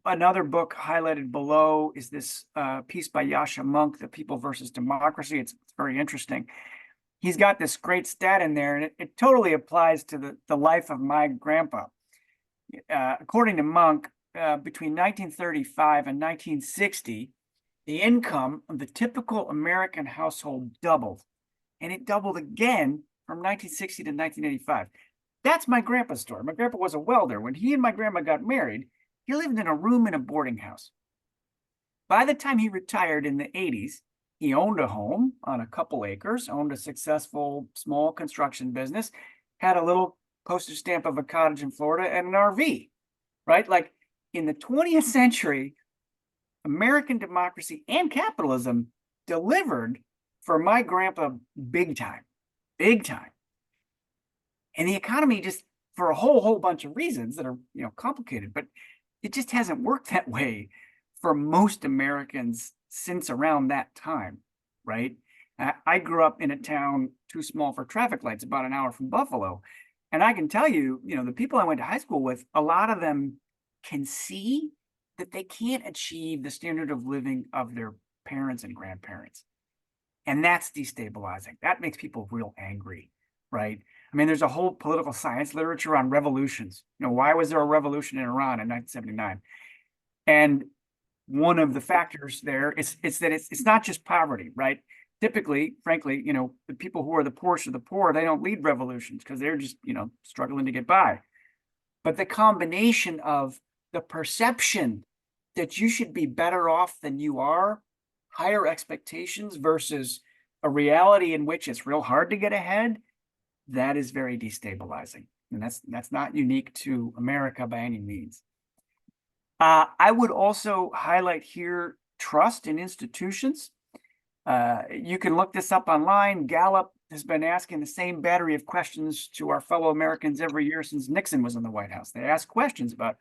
Another book highlighted below is this piece by Yasha Monk, The People versus Democracy. It's very interesting. He's got this great stat in there, and it totally applies to the life of my grandpa. According to Monk, between 1935 and 1960, the income of the typical American household doubled, and it doubled again from 1960 to 1985. That's my grandpa's story. My grandpa was a welder. When he and my grandma got married, he lived in a room in a boarding house. By the time he retired in the 80s, he owned a home on a couple acres, owned a successful small construction business, had a little postage stamp of a cottage in Florida, and an RV, right? Like, in the 20th century, American democracy and capitalism delivered for my grandpa big time, big time. And the economy, just for a whole bunch of reasons that are, you know, complicated, but it just hasn't worked that way for most Americans since around that time, right? I grew up in a town too small for traffic lights, about an hour from Buffalo. And I can tell you, you know, the people I went to high school with, a lot of them can see that they can't achieve the standard of living of their parents and grandparents. And that's destabilizing. That makes people real angry, right? I mean, there's a whole political science literature on revolutions. You know, why was there a revolution in Iran in 1979? And one of the factors there is that it's not just poverty, right? Typically, frankly, you know, the people who are the poorest of the poor, they don't lead revolutions because they're just, you know, struggling to get by. But the combination of the perception that you should be better off than you are, higher expectations versus a reality in which it's real hard to get ahead, that is very destabilizing. And that's not unique to America by any means. I would also highlight here trust in institutions. You can look this up online. Gallup has been asking the same battery of questions to our fellow Americans every year since Nixon was in the White House. They ask questions about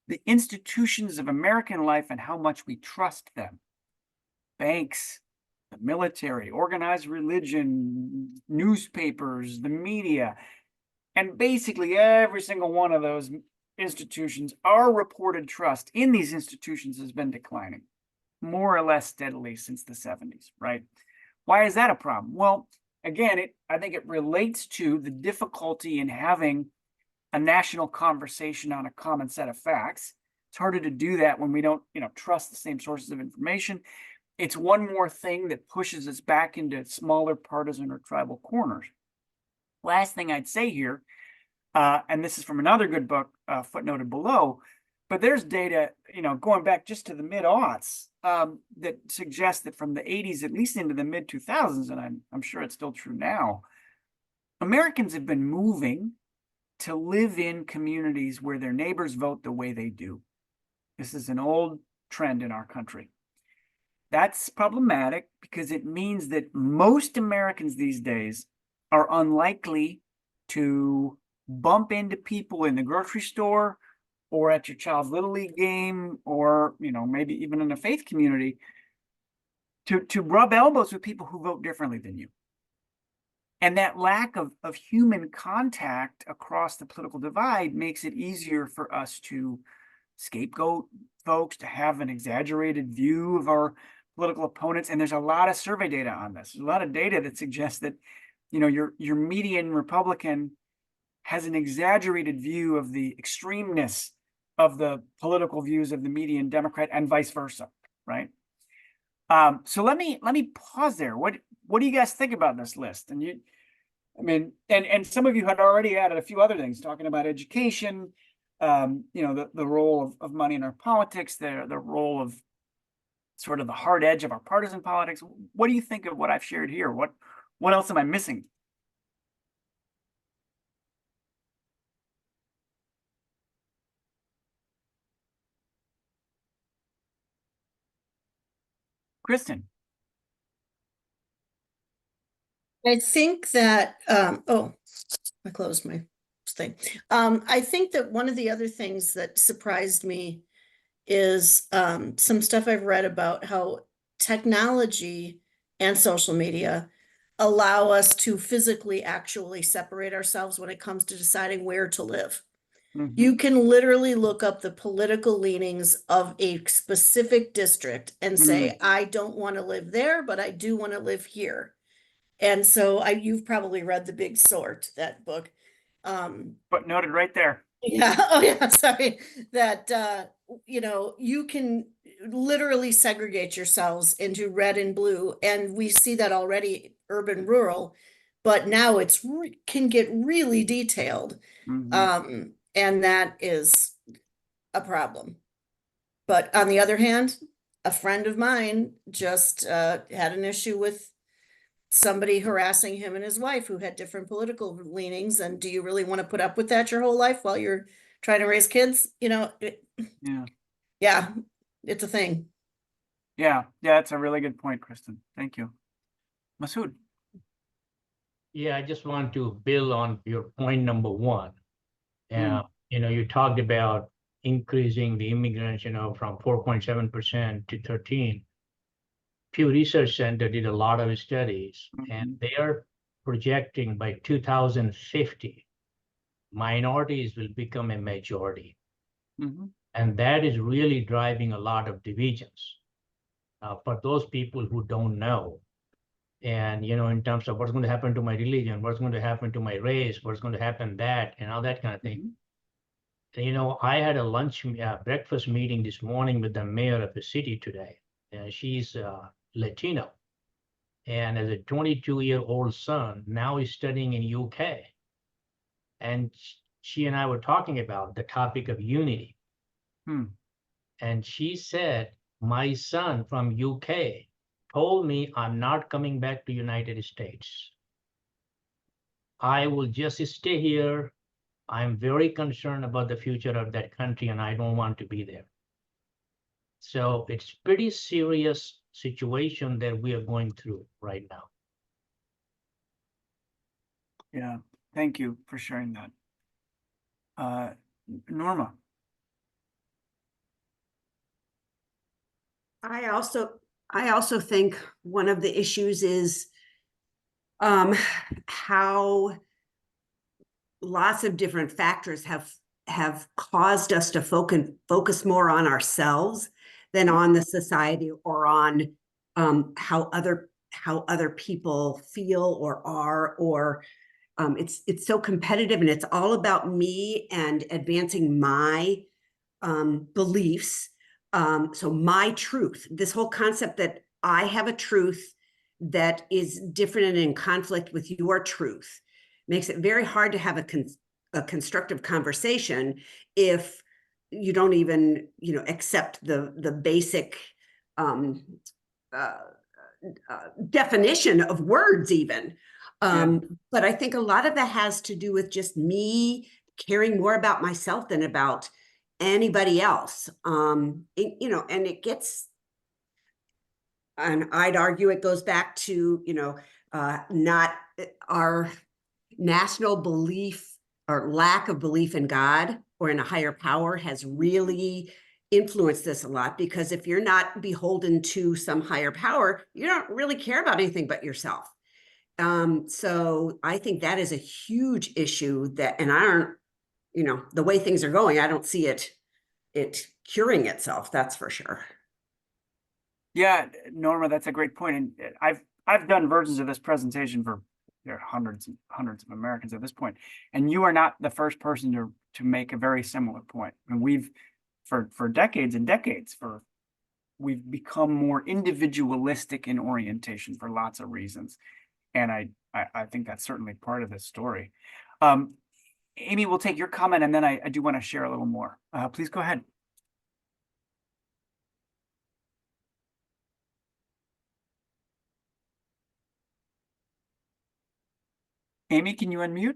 the institutions of American life and how much we trust them. Banks, the military, organized religion, newspapers, the media, and basically every single one of those institutions, our reported trust in these institutions has been declining more or less steadily since the 70s, right? Why is that a problem? Well, again, I think it relates to the difficulty in having a national conversation on a common set of facts. It's harder to do that when we don't, you know, trust the same sources of information. It's one more thing that pushes us back into smaller partisan or tribal corners. Last thing I'd say here, and this is from another good book, footnoted below, but there's data, you know, going back just to the mid-aughts that suggests that from the 80s, at least into the mid-2000s, and I'm sure it's still true now, Americans have been moving to live in communities where their neighbors vote the way they do. This is an old trend in our country. That's problematic because it means that most Americans these days are unlikely to bump into people in the grocery store or at your child's Little League game, or, you know, maybe even in a faith community, to rub elbows with people who vote differently than you. And that lack of human contact across the political divide makes it easier for us to scapegoat folks, to have an exaggerated view of our political opponents. And there's a lot of survey data on this. There's a lot of data that suggests that, you know, your median Republican has an exaggerated view of the extremeness of the political views of the median Democrat and vice versa, right? So let me pause there. What do you guys think about this list? And and some of you had already added a few other things, talking about education, you know, the role of money in our politics, the role of sort of the hard edge of our partisan politics. What do you think of what I've shared here? What else am I missing? Kristen. I think that, oh, I closed my thing. I think that one of the other things that surprised me is some stuff I've read about how technology and social media allow us to physically actually separate ourselves when it comes to deciding where to live. Mhm. You can literally look up the political leanings of a specific district and say, I don't want to live there, but I do want to live here. And so you've probably read The Big Sort, that book. But noted right there. Yeah. Oh yeah. Sorry. That, you know, you can literally segregate yourselves into red and blue. And we see that already, urban, rural, but now it's can get really detailed. Mhm. And that is a problem. But on the other hand, a friend of mine just had an issue with somebody harassing him and his wife who had different political leanings. And do you really want to put up with that your whole life while you're trying to raise kids? You know, yeah, it's a thing. Yeah, that's a really good point, Kristen. Thank you. Masood. Yeah, I just want to build on your point number one. You know, you talked about increasing the immigrants, you know, from 4.7% to 13%. Pew Research Center did a lot of studies, and they are projecting by 2050, minorities will become a majority. And that is really driving a lot of divisions for those people who don't know. And, you know, in terms of what's going to happen to my religion, what's going to happen to my race, what's going to happen that, and all that kind of thing. You know, I had a breakfast meeting this morning with the mayor of the city today. She's Latino. And as a 22-year-old son, now he's studying in UK. And she and I were talking about the topic of unity. And she said, my son from UK told me I'm not coming back to United States. I will just stay here. I'm very concerned about the future of that country, and I don't want to be there. So it's pretty serious situation that we are going through right now. Yeah, thank you for sharing that. Norma. I also think one of the issues is how lots of different factors have caused us to focus more on ourselves than on the society or on how other people feel or are, or it's so competitive, and it's all about me and advancing my beliefs. So my truth, this whole concept that I have a truth that is different and in conflict with your truth makes it very hard to have a constructive conversation if you don't even, you know, accept the basic definition of words even. But I think a lot of that has to do with just me caring more about myself than about anybody else. You know, and it gets, and I'd argue it goes back to, you know, not our national belief or lack of belief in God or in a higher power has really influenced this a lot, because if you're not beholden to some higher power, you don't really care about anything but yourself. So I think that is a huge issue that, and I don't, you know, the way things are going, I don't see it curing itself, that's for sure. Yeah, Norma, that's a great point. And I've done versions of this presentation for hundreds and hundreds of Americans at this point, and you are not the first person to make a very similar point. And we've for decades and decades we've become more individualistic in orientation for lots of reasons, and I think that's certainly part of this story. Amy, we'll take your comment, and then I do want to share a little more. Please go ahead. Amy, can you unmute?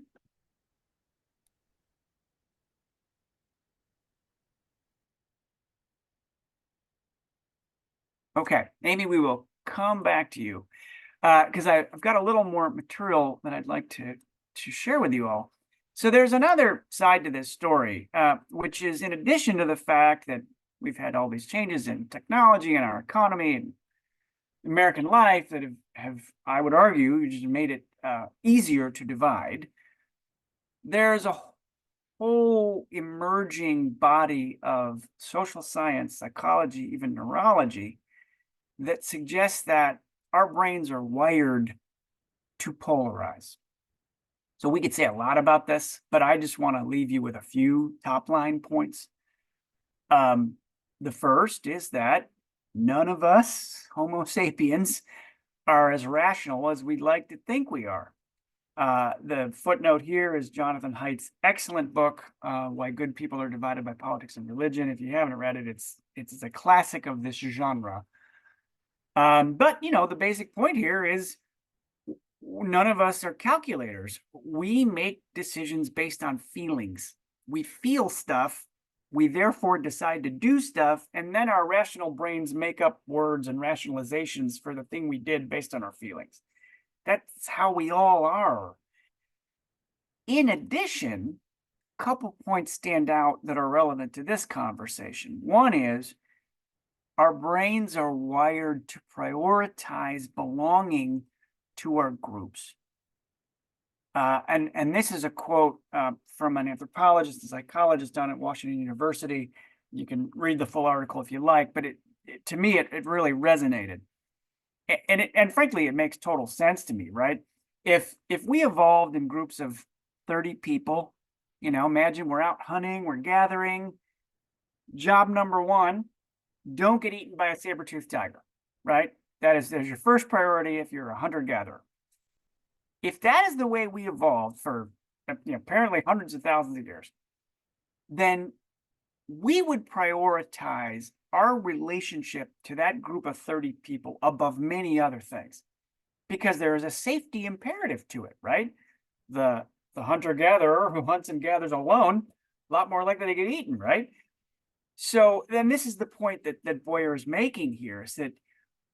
Okay, Amy, we will come back to you because I've got a little more material that I'd like to share with you all. So there's another side to this story, which is in addition to the fact that we've had all these changes in technology and our economy and American life that have I would argue, just made it easier to divide. There's a whole emerging body of social science, psychology, even neurology that suggests that our brains are wired to polarize. So we could say a lot about this, but I just want to leave you with a few top line points. The first is that none of us, Homo sapiens, are as rational as we'd like to think we are. The footnote here is Jonathan Haidt's excellent book, Why Good People Are Divided by Politics and Religion. If you haven't read it, it's a classic of this genre. But, you know, the basic point here is none of us are calculators. We make decisions based on feelings. We feel stuff. We therefore decide to do stuff. And then our rational brains make up words and rationalizations for the thing we did based on our feelings. That's how we all are. In addition, a couple points stand out that are relevant to this conversation. One is our brains are wired to prioritize belonging to our groups. And this is a quote from an anthropologist and psychologist down at Washington University. You can read the full article if you like, but to me, it really resonated. And frankly, it makes total sense to me, right? If we evolved in groups of 30 people, you know, imagine we're out hunting, we're gathering. Job number one, don't get eaten by a saber-toothed tiger, right? There's your first priority if you're a hunter-gatherer. If that is the way we evolved for apparently hundreds of thousands of years, then we would prioritize our relationship to that group of 30 people above many other things, because there is a safety imperative to it, right? The hunter-gatherer who hunts and gathers alone, a lot more likely to get eaten, right? So then this is the point that Boyer is making here, is that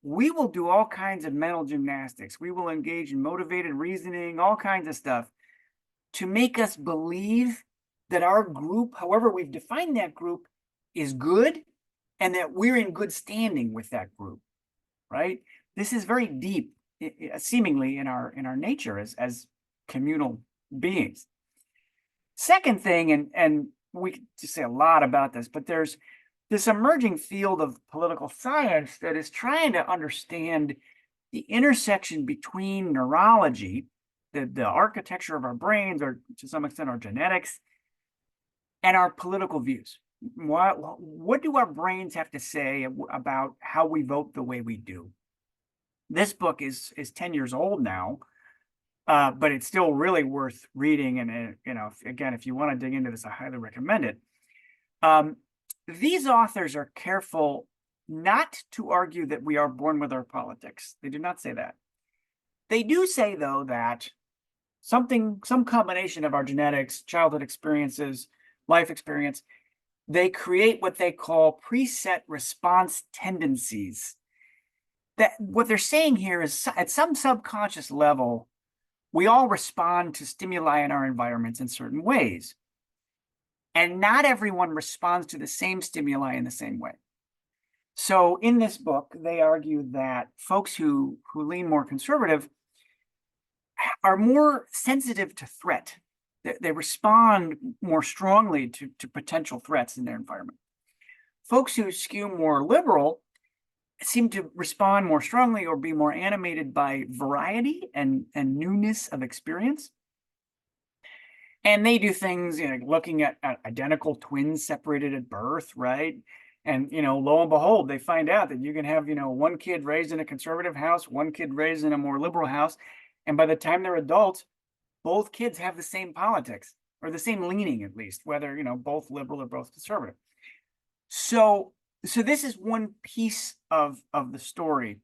we will do all kinds of mental gymnastics. We will engage in motivated reasoning, all kinds of stuff to make us believe that our group, however we've defined that group, is good and that we're in good standing with that group, right? This is very deep, seemingly in our nature as communal beings. Second thing, and we could just say a lot about this, but there's this emerging field of political science that is trying to understand the intersection between neurology, the architecture of our brains, or to some extent our genetics, and our political views. What do our brains have to say about how we vote the way we do? This book is 10 years old now, but it's still really worth reading. And again, if you want to dig into this, I highly recommend it. These authors are careful not to argue that we are born with our politics. They do not say that. They do say, though, that some combination of our genetics, childhood experiences, life experience, they create what they call preset response tendencies. That what they're saying here is at some subconscious level, we all respond to stimuli in our environments in certain ways. And not everyone responds to the same stimuli in the same way. So in this book, they argue that folks who lean more conservative are more sensitive to threat. They respond more strongly to potential threats in their environment. Folks who skew more liberal seem to respond more strongly or be more animated by variety and newness of experience. And they do things, you know, looking at identical twins separated at birth, right? And, you know, lo and behold, they find out that you can have, you know, one kid raised in a conservative house, one kid raised in a more liberal house. And by the time they're adults, both kids have the same politics, or the same leaning, at least, whether, you know, both liberal or both conservative. So this is one piece of the story.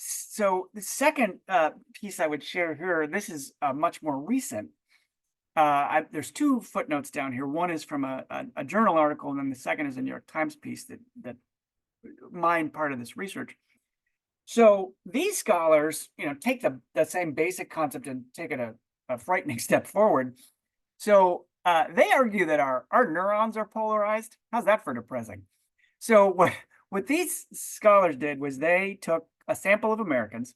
So the second piece I would share here, this is much more recent. There's two footnotes down here. One is from a journal article, and then the second is a New York Times piece that mined part of this research. So these scholars, you know, take the same basic concept and take it a frightening step forward. So they argue that our neurons are polarized. How's that for depressing? So what these scholars did was they took a sample of Americans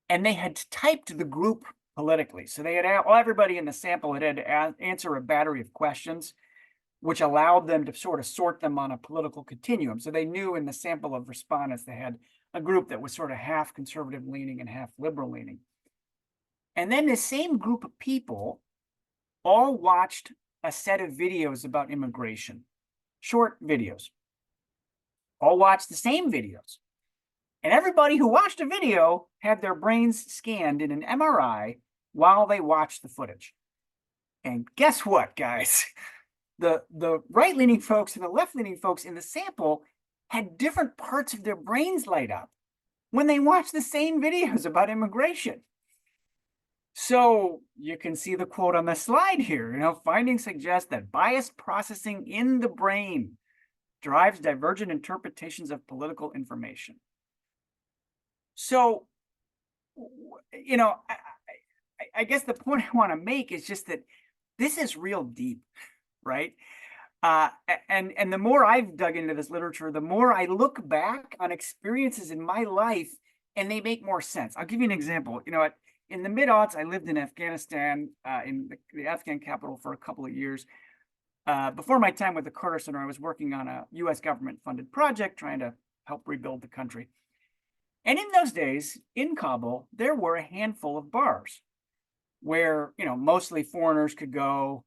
and they had typed the group politically. So they had everybody in the sample had to answer a battery of questions, which allowed them to sort of sort them on a political continuum. So they knew in the sample of respondents, they had a group that was sort of half conservative leaning and half liberal leaning. And then the same group of people all watched a set of videos about immigration, short videos, all watched the same videos. And everybody who watched a video had their brains scanned in an MRI while they watched the footage. And guess what, guys? The right-leaning folks and the left-leaning folks in the sample had different parts of their brains light up when they watched the same videos about immigration. So you can see the quote on the slide here. You know, findings suggest that biased processing in the brain drives divergent interpretations of political information. So, you know, I guess the point I want to make is just that this is real deep, right? And the more I've dug into this literature, the more I look back on experiences in my life and they make more sense. I'll give you an example. You know, in the mid-aughts, I lived in Afghanistan, in the Afghan capital for a couple of years. Before my time with the Carter Center, I was working on a US government-funded project trying to help rebuild the country. And in those days, in Kabul, there were a handful of bars where, you know, mostly foreigners could go.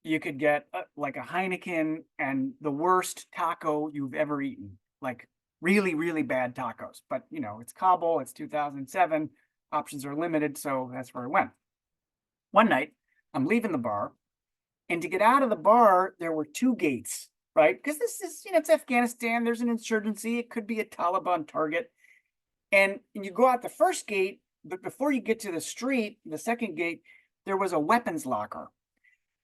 You could get like a Heineken and the worst taco you've ever eaten, like really, really bad tacos. But, you know, it's Kabul, it's 2007, options are limited, so that's where I went. One night, I'm leaving the bar, and to get out of the bar, there were two gates, right? Because this is, you know, it's Afghanistan, there's an insurgency, it could be a Taliban target. And you go out the first gate, but before you get to the street, the second gate, there was a weapons locker.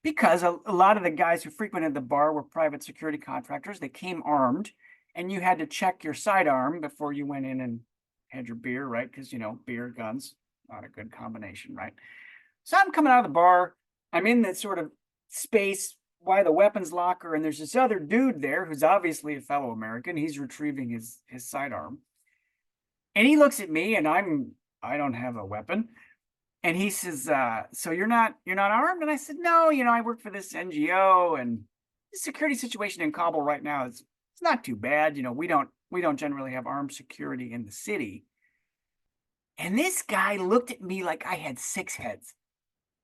Because a lot of the guys who frequented the bar were private security contractors. They came armed, and you had to check your sidearm before you went in and had your beer, right? Because, you know, beer, guns, not a good combination, right? So I'm coming out of the bar. I'm in that sort of space by the weapons locker, and there's this other dude there who's obviously a fellow American. He's retrieving his sidearm. And he looks at me, and I don't have a weapon. And he says, so you're not armed? And I said, no, you know, I work for this NGO, and the security situation in Kabul right now it's not too bad. You know, we don't generally have armed security in the city. And this guy looked at me like I had six heads.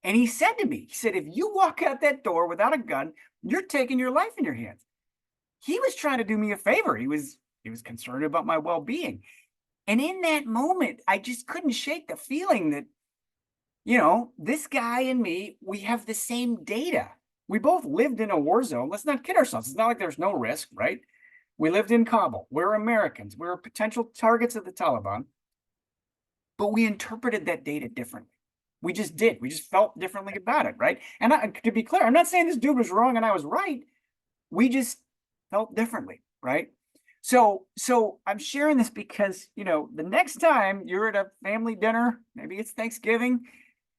And he said to me, he said, if you walk out that door without a gun, you're taking your life in your hands. He was trying to do me a favor. He was concerned about my well-being. And in that moment, I just couldn't shake the feeling that, you know, this guy and me, we have the same data. We both lived in a war zone. Let's not kid ourselves. It's not like there's no risk, right? We lived in Kabul. We're Americans. We're potential targets of the Taliban. But we interpreted that data differently. We just did. We just felt differently about it, right? And to be clear, I'm not saying this dude was wrong and I was right. We just felt differently, right? So I'm sharing this because, you know, the next time you're at a family dinner, maybe it's Thanksgiving,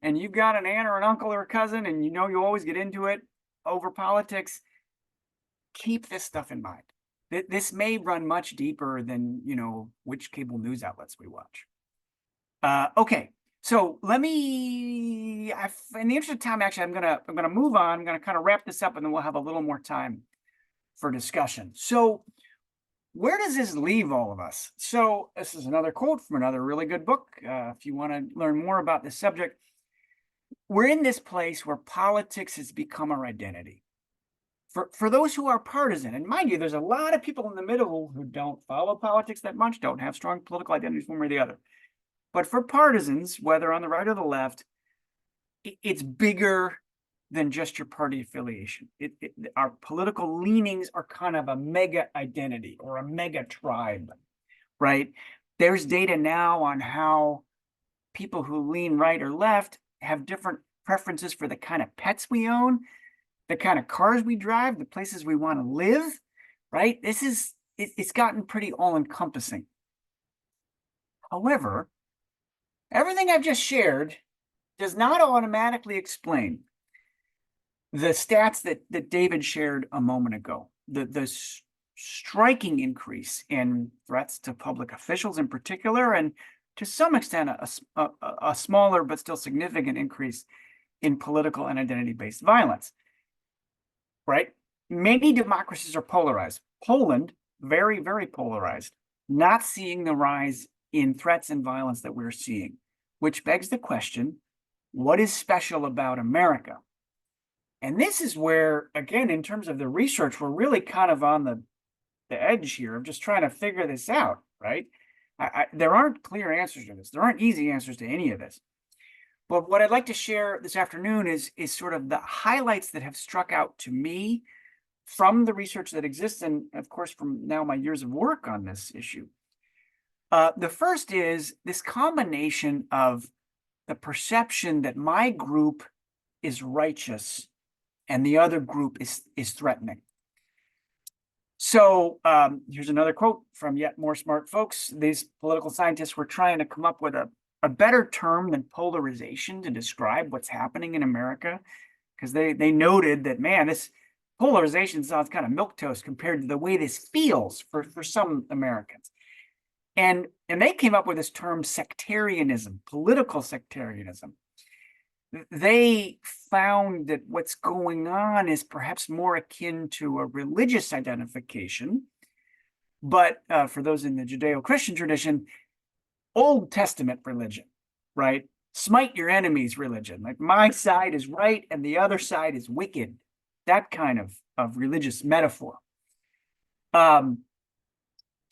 and you've got an aunt or an uncle or a cousin, and you know you always get into it over politics, keep this stuff in mind. This may run much deeper than, you know, which cable news outlets we watch. Okay, so let me, in the interest of time, actually, I'm gonna move on. I'm gonna kind of wrap this up, and then we'll have a little more time for discussion. So where does this leave all of us? So this is another quote from another really good book. If you want to learn more about this subject, we're in this place where politics has become our identity. For those who are partisan, and mind you, there's a lot of people in the middle who don't follow politics that much, don't have strong political identities one way or the other. But for partisans, whether on the right or the left, it's bigger than just your party affiliation. Our political leanings are kind of a mega identity or a mega tribe, right? There's data now on how people who lean right or left have different preferences for the kind of pets we own, the kind of cars we drive, the places we want to live, right? It's gotten pretty all-encompassing. However, everything I've just shared does not automatically explain the stats that David shared a moment ago. The striking increase in threats to public officials in particular, and to some extent a smaller but still significant increase in political and identity-based violence, right? Many democracies are polarized. Poland, very, very polarized, not seeing the rise in threats and violence that we're seeing, which begs the question, what is special about America? And this is where, again, in terms of the research, we're really kind of on the edge here of just trying to figure this out, right? There aren't clear answers to this. There aren't easy answers to any of this. But what I'd like to share this afternoon is sort of the highlights that have struck out to me from the research that exists, and of course, from now my years of work on this issue. The first is this combination of the perception that my group is righteous and the other group is threatening. So here's another quote from yet more smart folks. These political scientists were trying to come up with a better term than polarization to describe what's happening in America, because they noted that, man, this polarization sounds kind of milquetoast compared to the way this feels for some Americans. And they came up with this term sectarianism, political sectarianism. They found that what's going on is perhaps more akin to a religious identification, but for those in the Judeo-Christian tradition, Old Testament religion, right? Smite your enemies religion, like my side is right and the other side is wicked, that kind of religious metaphor.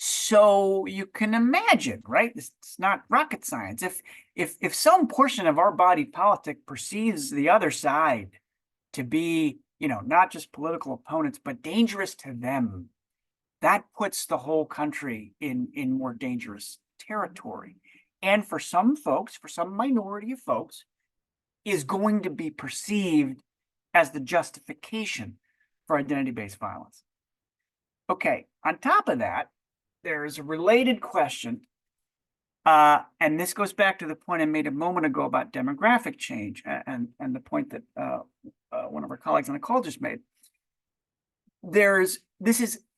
So you can imagine, right? It's not rocket science. If some portion of our body politic perceives the other side to be, not just political opponents, but dangerous to them, that puts the whole country in more dangerous territory. And for some folks, for some minority of folks, is going to be perceived as the justification for identity-based violence. Okay, on top of that, there's a related question, and this goes back to the point I made a moment ago about demographic change and the point that one of our colleagues on the call just made. This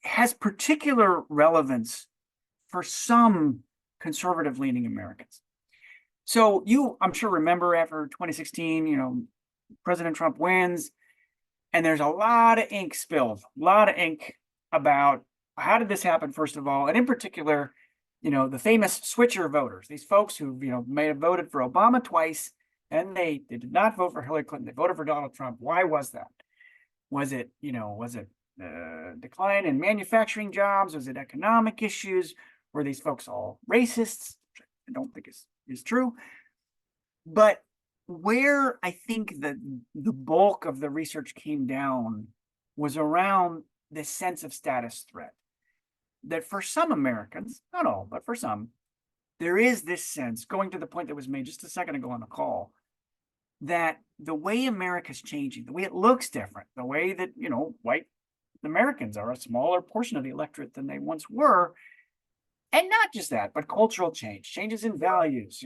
has particular relevance for some conservative-leaning Americans. So I'm sure, remember after 2016, President Trump wins, and there's a lot of ink spilled, a lot of ink about how did this happen, first of all, and in particular, the famous switcher voters, these folks who, may have voted for Obama twice, and they did not vote for Hillary Clinton, they voted for Donald Trump. Why was that? Was it decline in manufacturing jobs? Was it economic issues? Were these folks all racists? Which I don't think is true. But where I think the bulk of the research came down was around this sense of status threat. That for some Americans, not all, but for some, there is this sense, going to the point that was made just a second ago on the call, that the way America's changing, the way it looks different, the way that, white Americans are a smaller portion of the electorate than they once were, and not just that, but cultural change, changes in values.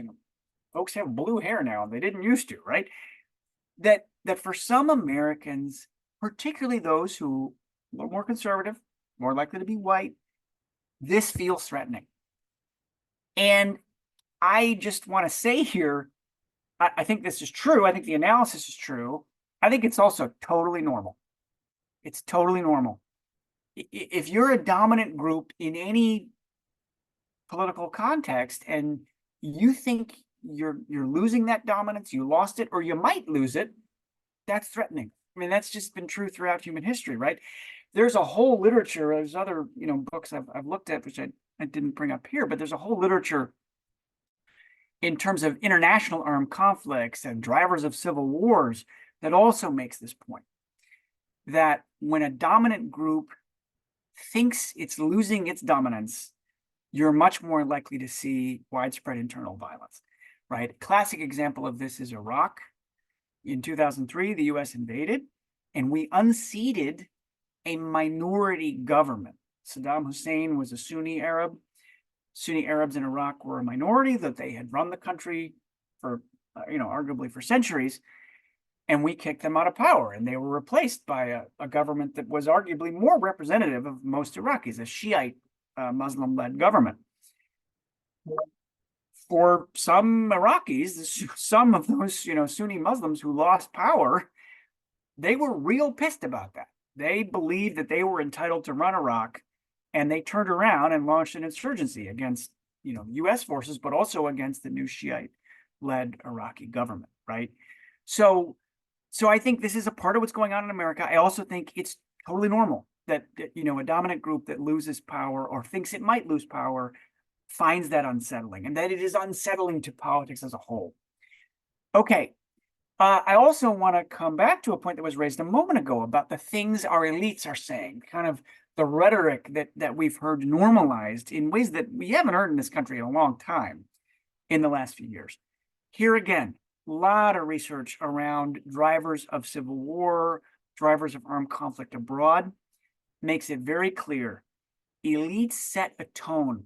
Folks have blue hair now, and they didn't used to, right? That for some Americans, particularly those who are a little more conservative, more likely to be white, this feels threatening. And I just want to say here, I think this is true. I think the analysis is true. I think it's also totally normal. It's totally normal. If you're a dominant group in any political context and you think you're losing that dominance, you lost it, or you might lose it, that's threatening. I mean, that's just been true throughout human history, right? There's a whole literature, there's other, books I've looked at, which I didn't bring up here, but there's a whole literature in terms of international armed conflicts and drivers of civil wars that also makes this point, that when a dominant group thinks it's losing its dominance, you're much more likely to see widespread internal violence, right? Classic example of this is Iraq. In 2003, the US invaded and we unseated a minority government. Saddam Hussein was a Sunni Arab. Sunni Arabs in Iraq were a minority, that they had run the country for, arguably for centuries. And we kicked them out of power, and they were replaced by a government that was arguably more representative of most Iraqis, a Shiite Muslim-led government. For some Iraqis, some of those Sunni Muslims who lost power, they were real pissed about that. They believed that they were entitled to run Iraq, and they turned around and launched an insurgency against U.S. forces, but also against the new Shiite-led Iraqi government, right? So I think this is a part of what's going on in America. I also think it's totally normal that a dominant group that loses power or thinks it might lose power finds that unsettling, and that it is unsettling to politics as a whole. Okay. I also want to come back to a point that was raised a moment ago about the things our elites are saying, kind of the rhetoric that we've heard normalized in ways that we haven't heard in this country in a long time in the last few years. Here again, a lot of research around drivers of civil war, drivers of armed conflict abroad, makes it very clear. Elites set a tone.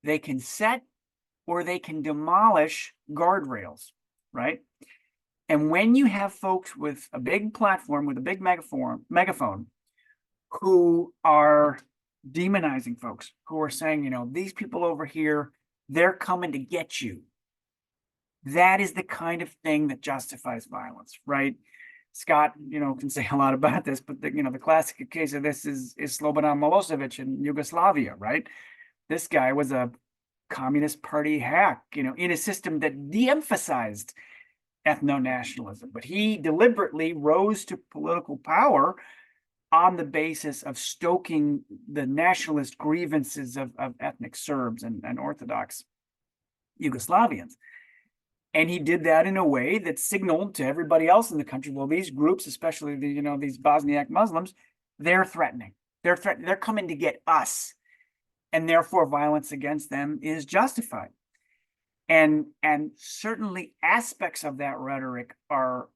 They can set or they can demolish guardrails, right? And when you have folks with a big platform, with a big megaphone, who are demonizing folks, who are saying, these people over here, they're coming to get you. That is the kind of thing that justifies violence, right? Scott, can say a lot about this, but the classic case of this is Slobodan Milosevic in Yugoslavia, right? This guy was a Communist Party hack, in a system that de-emphasized ethno-nationalism, but he deliberately rose to political power on the basis of stoking the nationalist grievances of ethnic Serbs and Orthodox Yugoslavians. And he did that in a way that signaled to everybody else in the country, well, these groups, especially these Bosniak Muslims, they're threatening. They're coming to get us. And therefore violence against them is justified. And certainly aspects of that rhetoric are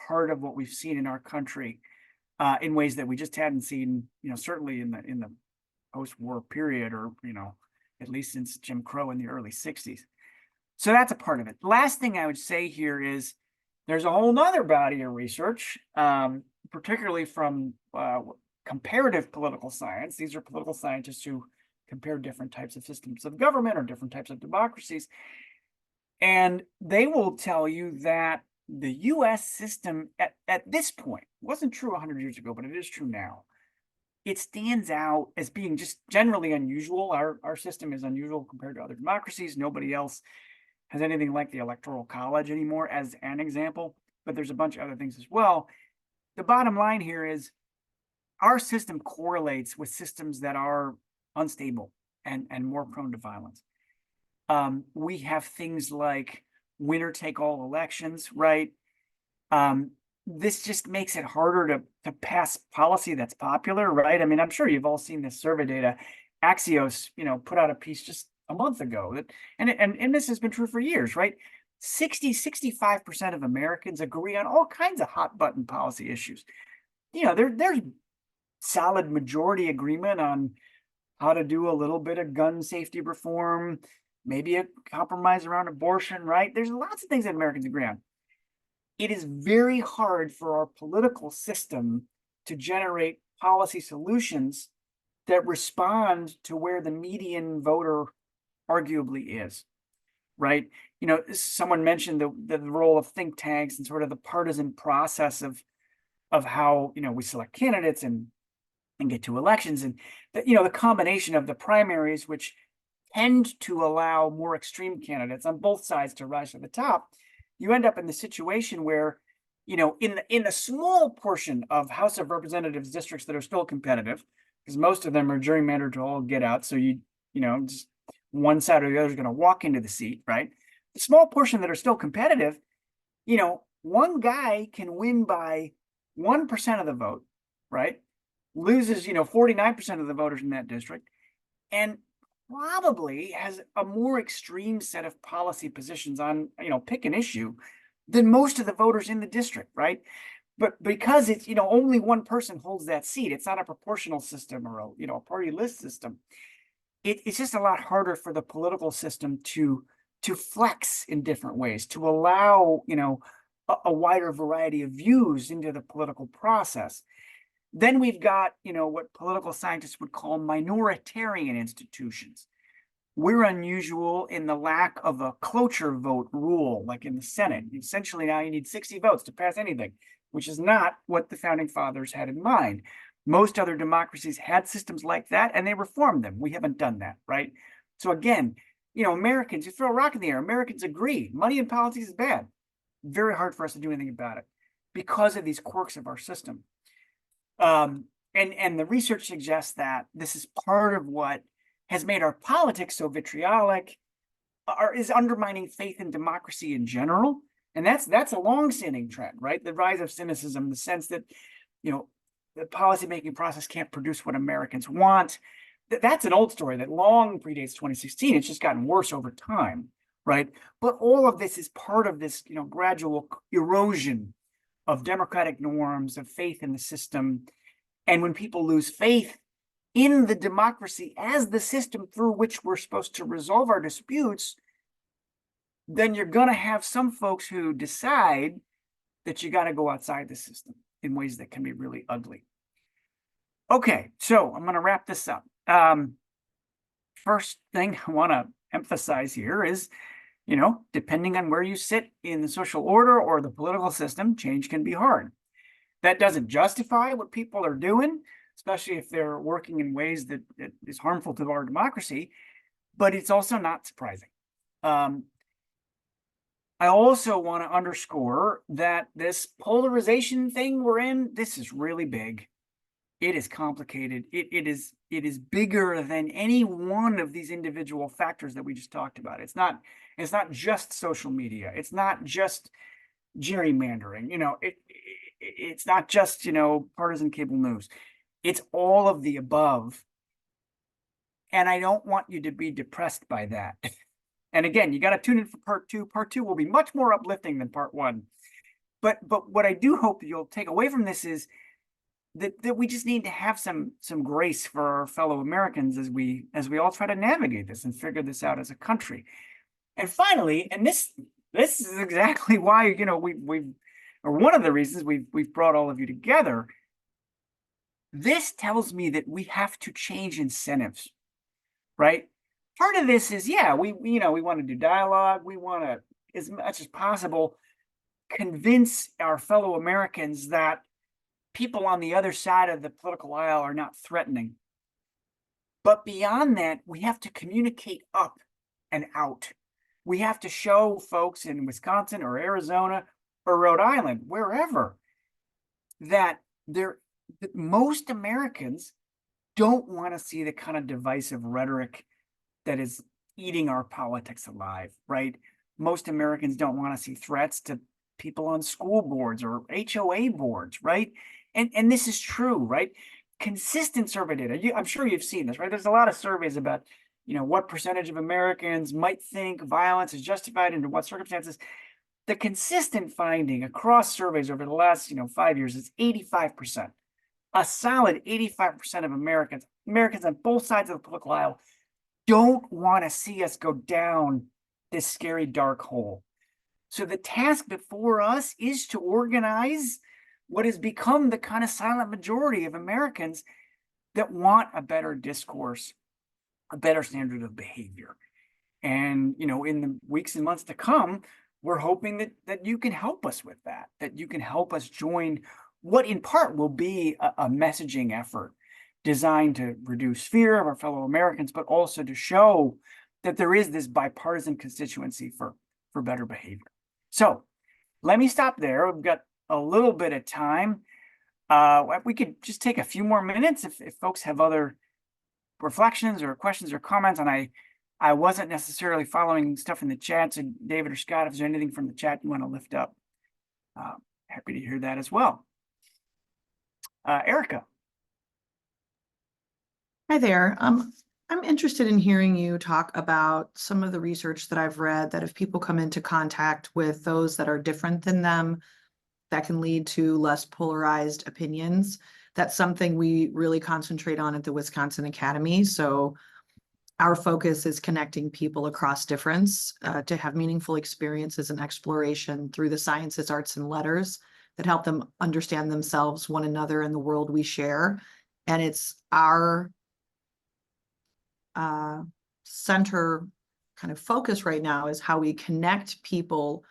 part of what we've seen in our country in ways that we just hadn't seen, certainly in the post-war period, or at least since Jim Crow in the early 60s. So that's a part of it. Last thing I would say here is there's a whole nother body of research, particularly from comparative political science. These are political scientists who compare different types of systems of government or different types of democracies. And they will tell you that the US system at this point, wasn't true 100 years ago, but it is true now. It stands out as being just generally unusual. Our system is unusual compared to other democracies. Nobody else has anything like the Electoral College anymore, as an example, but there's a bunch of other things as well. The bottom line here is our system correlates with systems that are unstable and more prone to violence. We have things like winner take all elections, right? This just makes it harder to pass policy that's popular, right? I mean, I'm sure you've all seen this survey data. Axios, put out a piece just a month ago and this has been true for years, right? 65% of Americans agree on all kinds of hot button policy issues. There's solid majority agreement on how to do a little bit of gun safety reform, maybe a compromise around abortion, right? There's lots of things that Americans agree on. It is very hard for our political system to generate policy solutions that respond to where the median voter arguably is, right? You know, someone mentioned the role of think tanks and sort of the partisan process of how, you know, we select candidates and get to elections, and you know, the combination of the primaries, which tend to allow more extreme candidates on both sides to rise to the top. You end up in the situation where, you know, in the small portion of House of Representatives districts that are still competitive, because most of them are gerrymandered to all get out, so you know, just one side or the other is going to walk into the seat, right? The small portion that are still competitive, you know, one guy can win by 1% of the vote, right? Loses, you know, 49% of the voters in that district, and probably has a more extreme set of policy positions on, you know, pick an issue than most of the voters in the district, right? But because it's, you know, only one person holds that seat, it's not a proportional system or a, you know, a party list system. It's just a lot harder for the political system to flex in different ways, to allow, you know, a wider variety of views into the political process. Then we've got, you know, what political scientists would call minoritarian institutions. We're unusual in the lack of a cloture vote rule, like in the Senate. Essentially, now you need 60 votes to pass anything, which is not what the founding fathers had in mind. Most other democracies had systems like that, and they reformed them. We haven't done that, right? So again, you know, Americans, you throw a rock in the air, Americans agree. Money in politics is bad. Very hard for us to do anything about it because of these quirks of our system. And the research suggests that this is part of what has made our politics so vitriolic, or is undermining faith in democracy in general. And that's a long-standing trend, right? The rise of cynicism, the sense that, you know, the policymaking process can't produce what Americans want. That's an old story that long predates 2016. It's just gotten worse over time, right? But all of this is part of this, you know, gradual erosion of democratic norms, of faith in the system. And when people lose faith in the democracy as the system through which we're supposed to resolve our disputes, then you're going to have some folks who decide that you got to go outside the system in ways that can be really ugly. Okay, so I'm going to wrap this up. First thing I want to emphasize here is, you know, depending on where you sit in the social order or the political system, change can be hard. That doesn't justify what people are doing, especially if they're working in ways that is harmful to our democracy, but it's also not surprising. I also want to underscore that this polarization thing we're in, this is really big. It is complicated. It is bigger than any one of these individual factors that we just talked about. It's not just social media. It's not just gerrymandering. You know, it's not just, you know, partisan cable news. It's all of the above. And I don't want you to be depressed by that. And again, you got to tune in for part two. Part two will be much more uplifting than part one. But what I do hope you'll take away from this is that we just need to have some grace for our fellow Americans as we all try to navigate this and figure this out as a country. And finally, and this is exactly why, you know, or one of the reasons we've brought all of you together. This tells me that we have to change incentives, right? Part of this is, yeah, we want to do dialogue. We want to, as much as possible, convince our fellow Americans that people on the other side of the political aisle are not threatening. But beyond that, we have to communicate up and out. We have to show folks in Wisconsin or Arizona or Rhode Island, wherever, that most Americans don't want to see the kind of divisive rhetoric that is eating our politics alive, right? Most Americans don't want to see threats to people on school boards or HOA boards, right? And this is true, right? Consistent survey data. I'm sure you've seen this, right? There's a lot of surveys about, you know, what percentage of Americans might think violence is justified under what circumstances. The consistent finding across surveys over the last, 5 years is 85%. A solid 85% of Americans on both sides of the political aisle, don't want to see us go down this scary dark hole. So the task before us is to organize what has become the kind of silent majority of Americans that want a better discourse, a better standard of behavior. And, in the weeks and months to come, we're hoping that you can help us with that you can help us join what in part will be a messaging effort designed to reduce fear of our fellow Americans, but also to show that there is this bipartisan constituency for better behavior. So let me stop there. We've got a little bit of time. We could just take a few more minutes if folks have other reflections or questions or comments. And I wasn't necessarily following stuff in the chat. So David or Scott, if there's anything from the chat you want to lift up, happy to hear that as well. Erica. Hi there. I'm interested in hearing you talk about some of the research that I've read that if people come into contact with those that are different than them, that can lead to less polarized opinions. That's something we really concentrate on at the Wisconsin Academy. So our focus is connecting people across difference to have meaningful experiences and exploration through the sciences, arts, and letters that help them understand themselves, one another, and the world we share. And it's our center kind of focus right now is how we connect people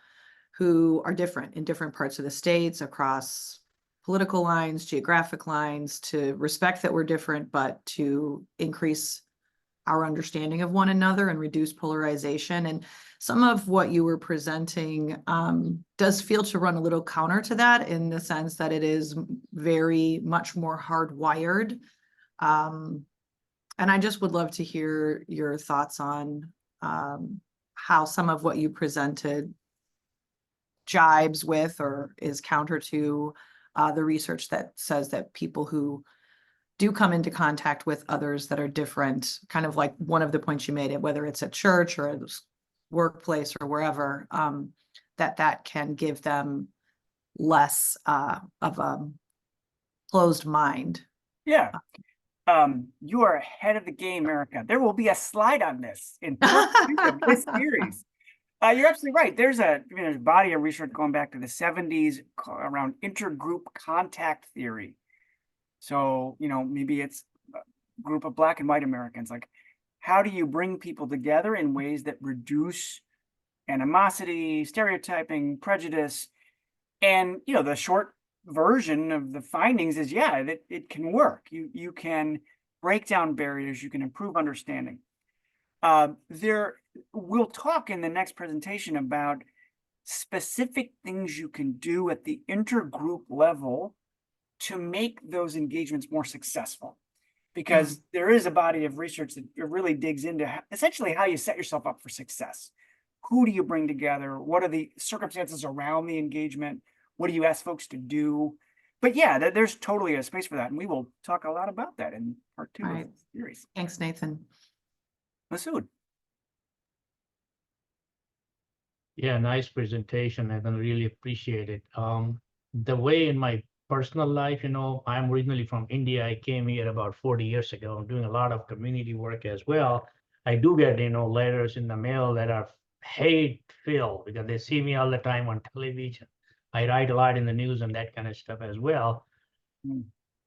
who are different in different parts of the states, across political lines, geographic lines, to respect that we're different, but to increase our understanding of one another and reduce polarization. And some of what you were presenting does feel to run a little counter to that, in the sense that it is very much more hardwired. And I just would love to hear your thoughts on how some of what you presented jibes with or is counter to the research that says that people who do come into contact with others that are different, kind of like one of the points you made, whether it's at church or at workplace or wherever, that can give them less of a closed mind. Yeah. You are ahead of the game, Erica. There will be a slide on this in this series. You're absolutely right. There's a body of research going back to the 70s around intergroup contact theory. So, maybe it's a group of Black and white Americans. Like, how do you bring people together in ways that reduce animosity, stereotyping, prejudice? And, the short version of the findings is, yeah, that it can work. You can break down barriers, you can improve understanding. We'll talk in the next presentation about specific things you can do at the intergroup level to make those engagements more successful, because there is a body of research that really digs into essentially how you set yourself up for success. Who do you bring together? What are the circumstances around the engagement? What do you ask folks to do? But yeah, there's totally a space for that. And we will talk a lot about that in part 2 of the series. Thanks, Nathan. Masood. Yeah, nice presentation. I really appreciate it. The way in my personal life, I'm originally from India. I came here about 40 years ago. I'm doing a lot of community work as well. I do get, letters in the mail that are hate-filled because they see me all the time on television. I write a lot in the news and that kind of stuff as well.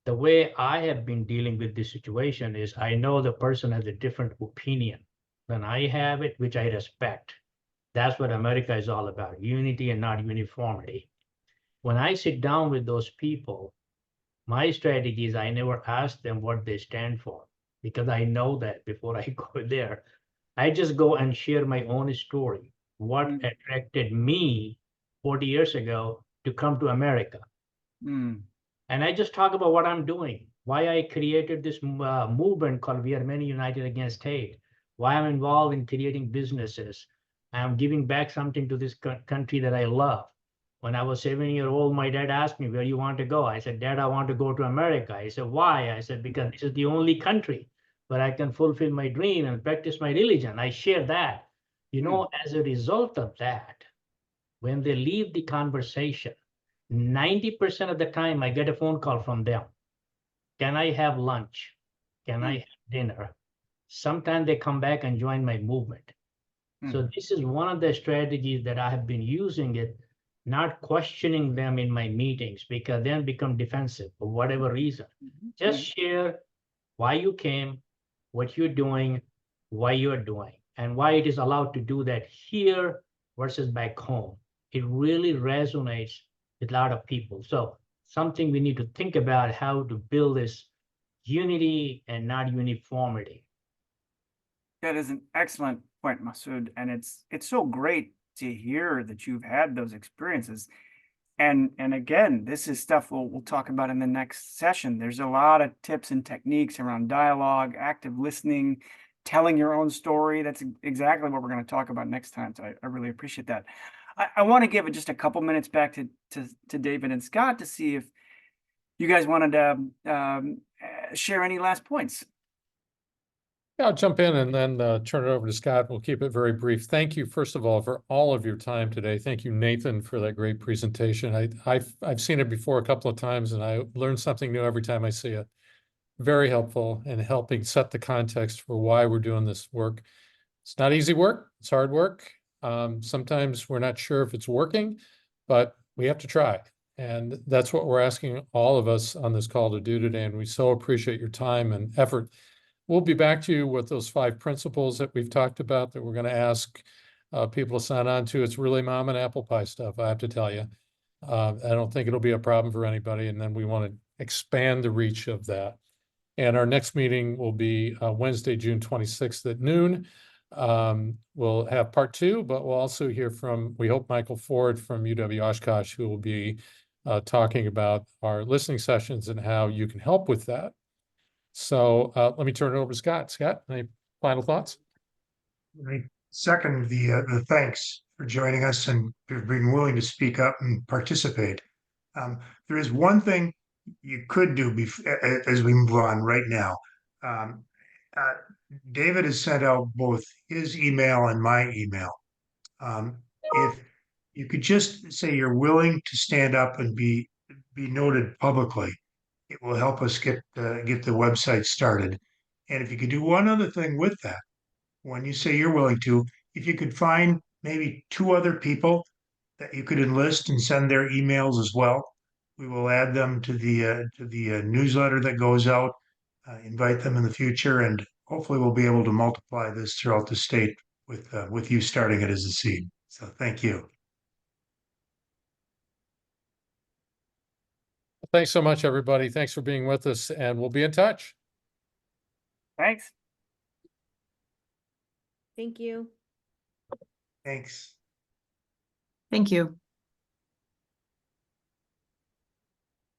The way I have been dealing with this situation is I know the person has a different opinion than I have it, which I respect. That's what America is all about, unity and not uniformity. When I sit down with those people, my strategy is I never ask them what they stand for, because I know that before I go there. I just go and share my own story, what attracted me 40 years ago to come to America. And I just talk about what I'm doing, why I created this movement called We Are Many United Against Hate, why I'm involved in creating businesses. I'm giving back something to this country that I love. When I was 7-year-old, my dad asked me, where do you want to go? I said, Dad, I want to go to America. He said, why? I said, because this is the only country where I can fulfill my dream and practice my religion. I share that. As a result of that, when they leave the conversation, 90% of the time I get a phone call from them. Can I have lunch? Can I have dinner? Sometimes they come back and join my movement. So this is one of the strategies that I have been using it, not questioning them in my meetings, because then become defensive for whatever reason. Just share why you came, what you're doing, why you're doing. and why it is allowed to do that here versus back home. It really resonates with a lot of people. So something we need to think about how to build this unity and not uniformity. That is an excellent point, Masood, and it's so great to hear that you've had those experiences. And again, this is stuff we'll talk about in the next session. There's a lot of tips and techniques around dialogue, active listening, telling your own story. That's exactly what we're going to talk about next time. So I really appreciate that. I want to give just a couple minutes back to David and Scott to see if you guys wanted to share any last points. Yeah, I'll jump in and then turn it over to Scott. We'll keep it very brief. Thank you, first of all, for all of your time today. Thank you, Nathan, for that great presentation. I've seen it before a couple of times, and I learn something new every time I see it. Very helpful in helping set the context for why we're doing this work. It's not easy work. It's hard work. Sometimes we're not sure if it's working, but we have to try. And that's what we're asking all of us on this call to do today. And we so appreciate your time and effort. We'll be back to you with those 5 principles that we've talked about that we're going to ask people to sign on to. It's really mom and apple pie stuff, I have to tell you. I don't think it'll be a problem for anybody. And then we want to expand the reach of that. And our next meeting will be Wednesday, June 26th at noon. We'll have part 2, but we'll also hear from, we hope, Michael Ford from UW Oshkosh, who will be talking about our listening sessions and how you can help with that. So let me turn it over to Scott. Scott, any final thoughts? I second the thanks for joining us and for being willing to speak up and participate. There is one thing you could do as we move on right now. David has sent out both his email and my email. If you could just say you're willing to stand up and be noted publicly, it will help us get the website started. And if you could do one other thing with that, when you say you're willing to, if you could find maybe 2 other people that you could enlist and send their emails as well, we will add them to the newsletter that goes out, invite them in the future, and hopefully we'll be able to multiply this throughout the state with you starting it as a seed. So thank you. Thanks so much, everybody. Thanks for being with us, and we'll be in touch. Thanks. Thank you. Thanks. Thank you.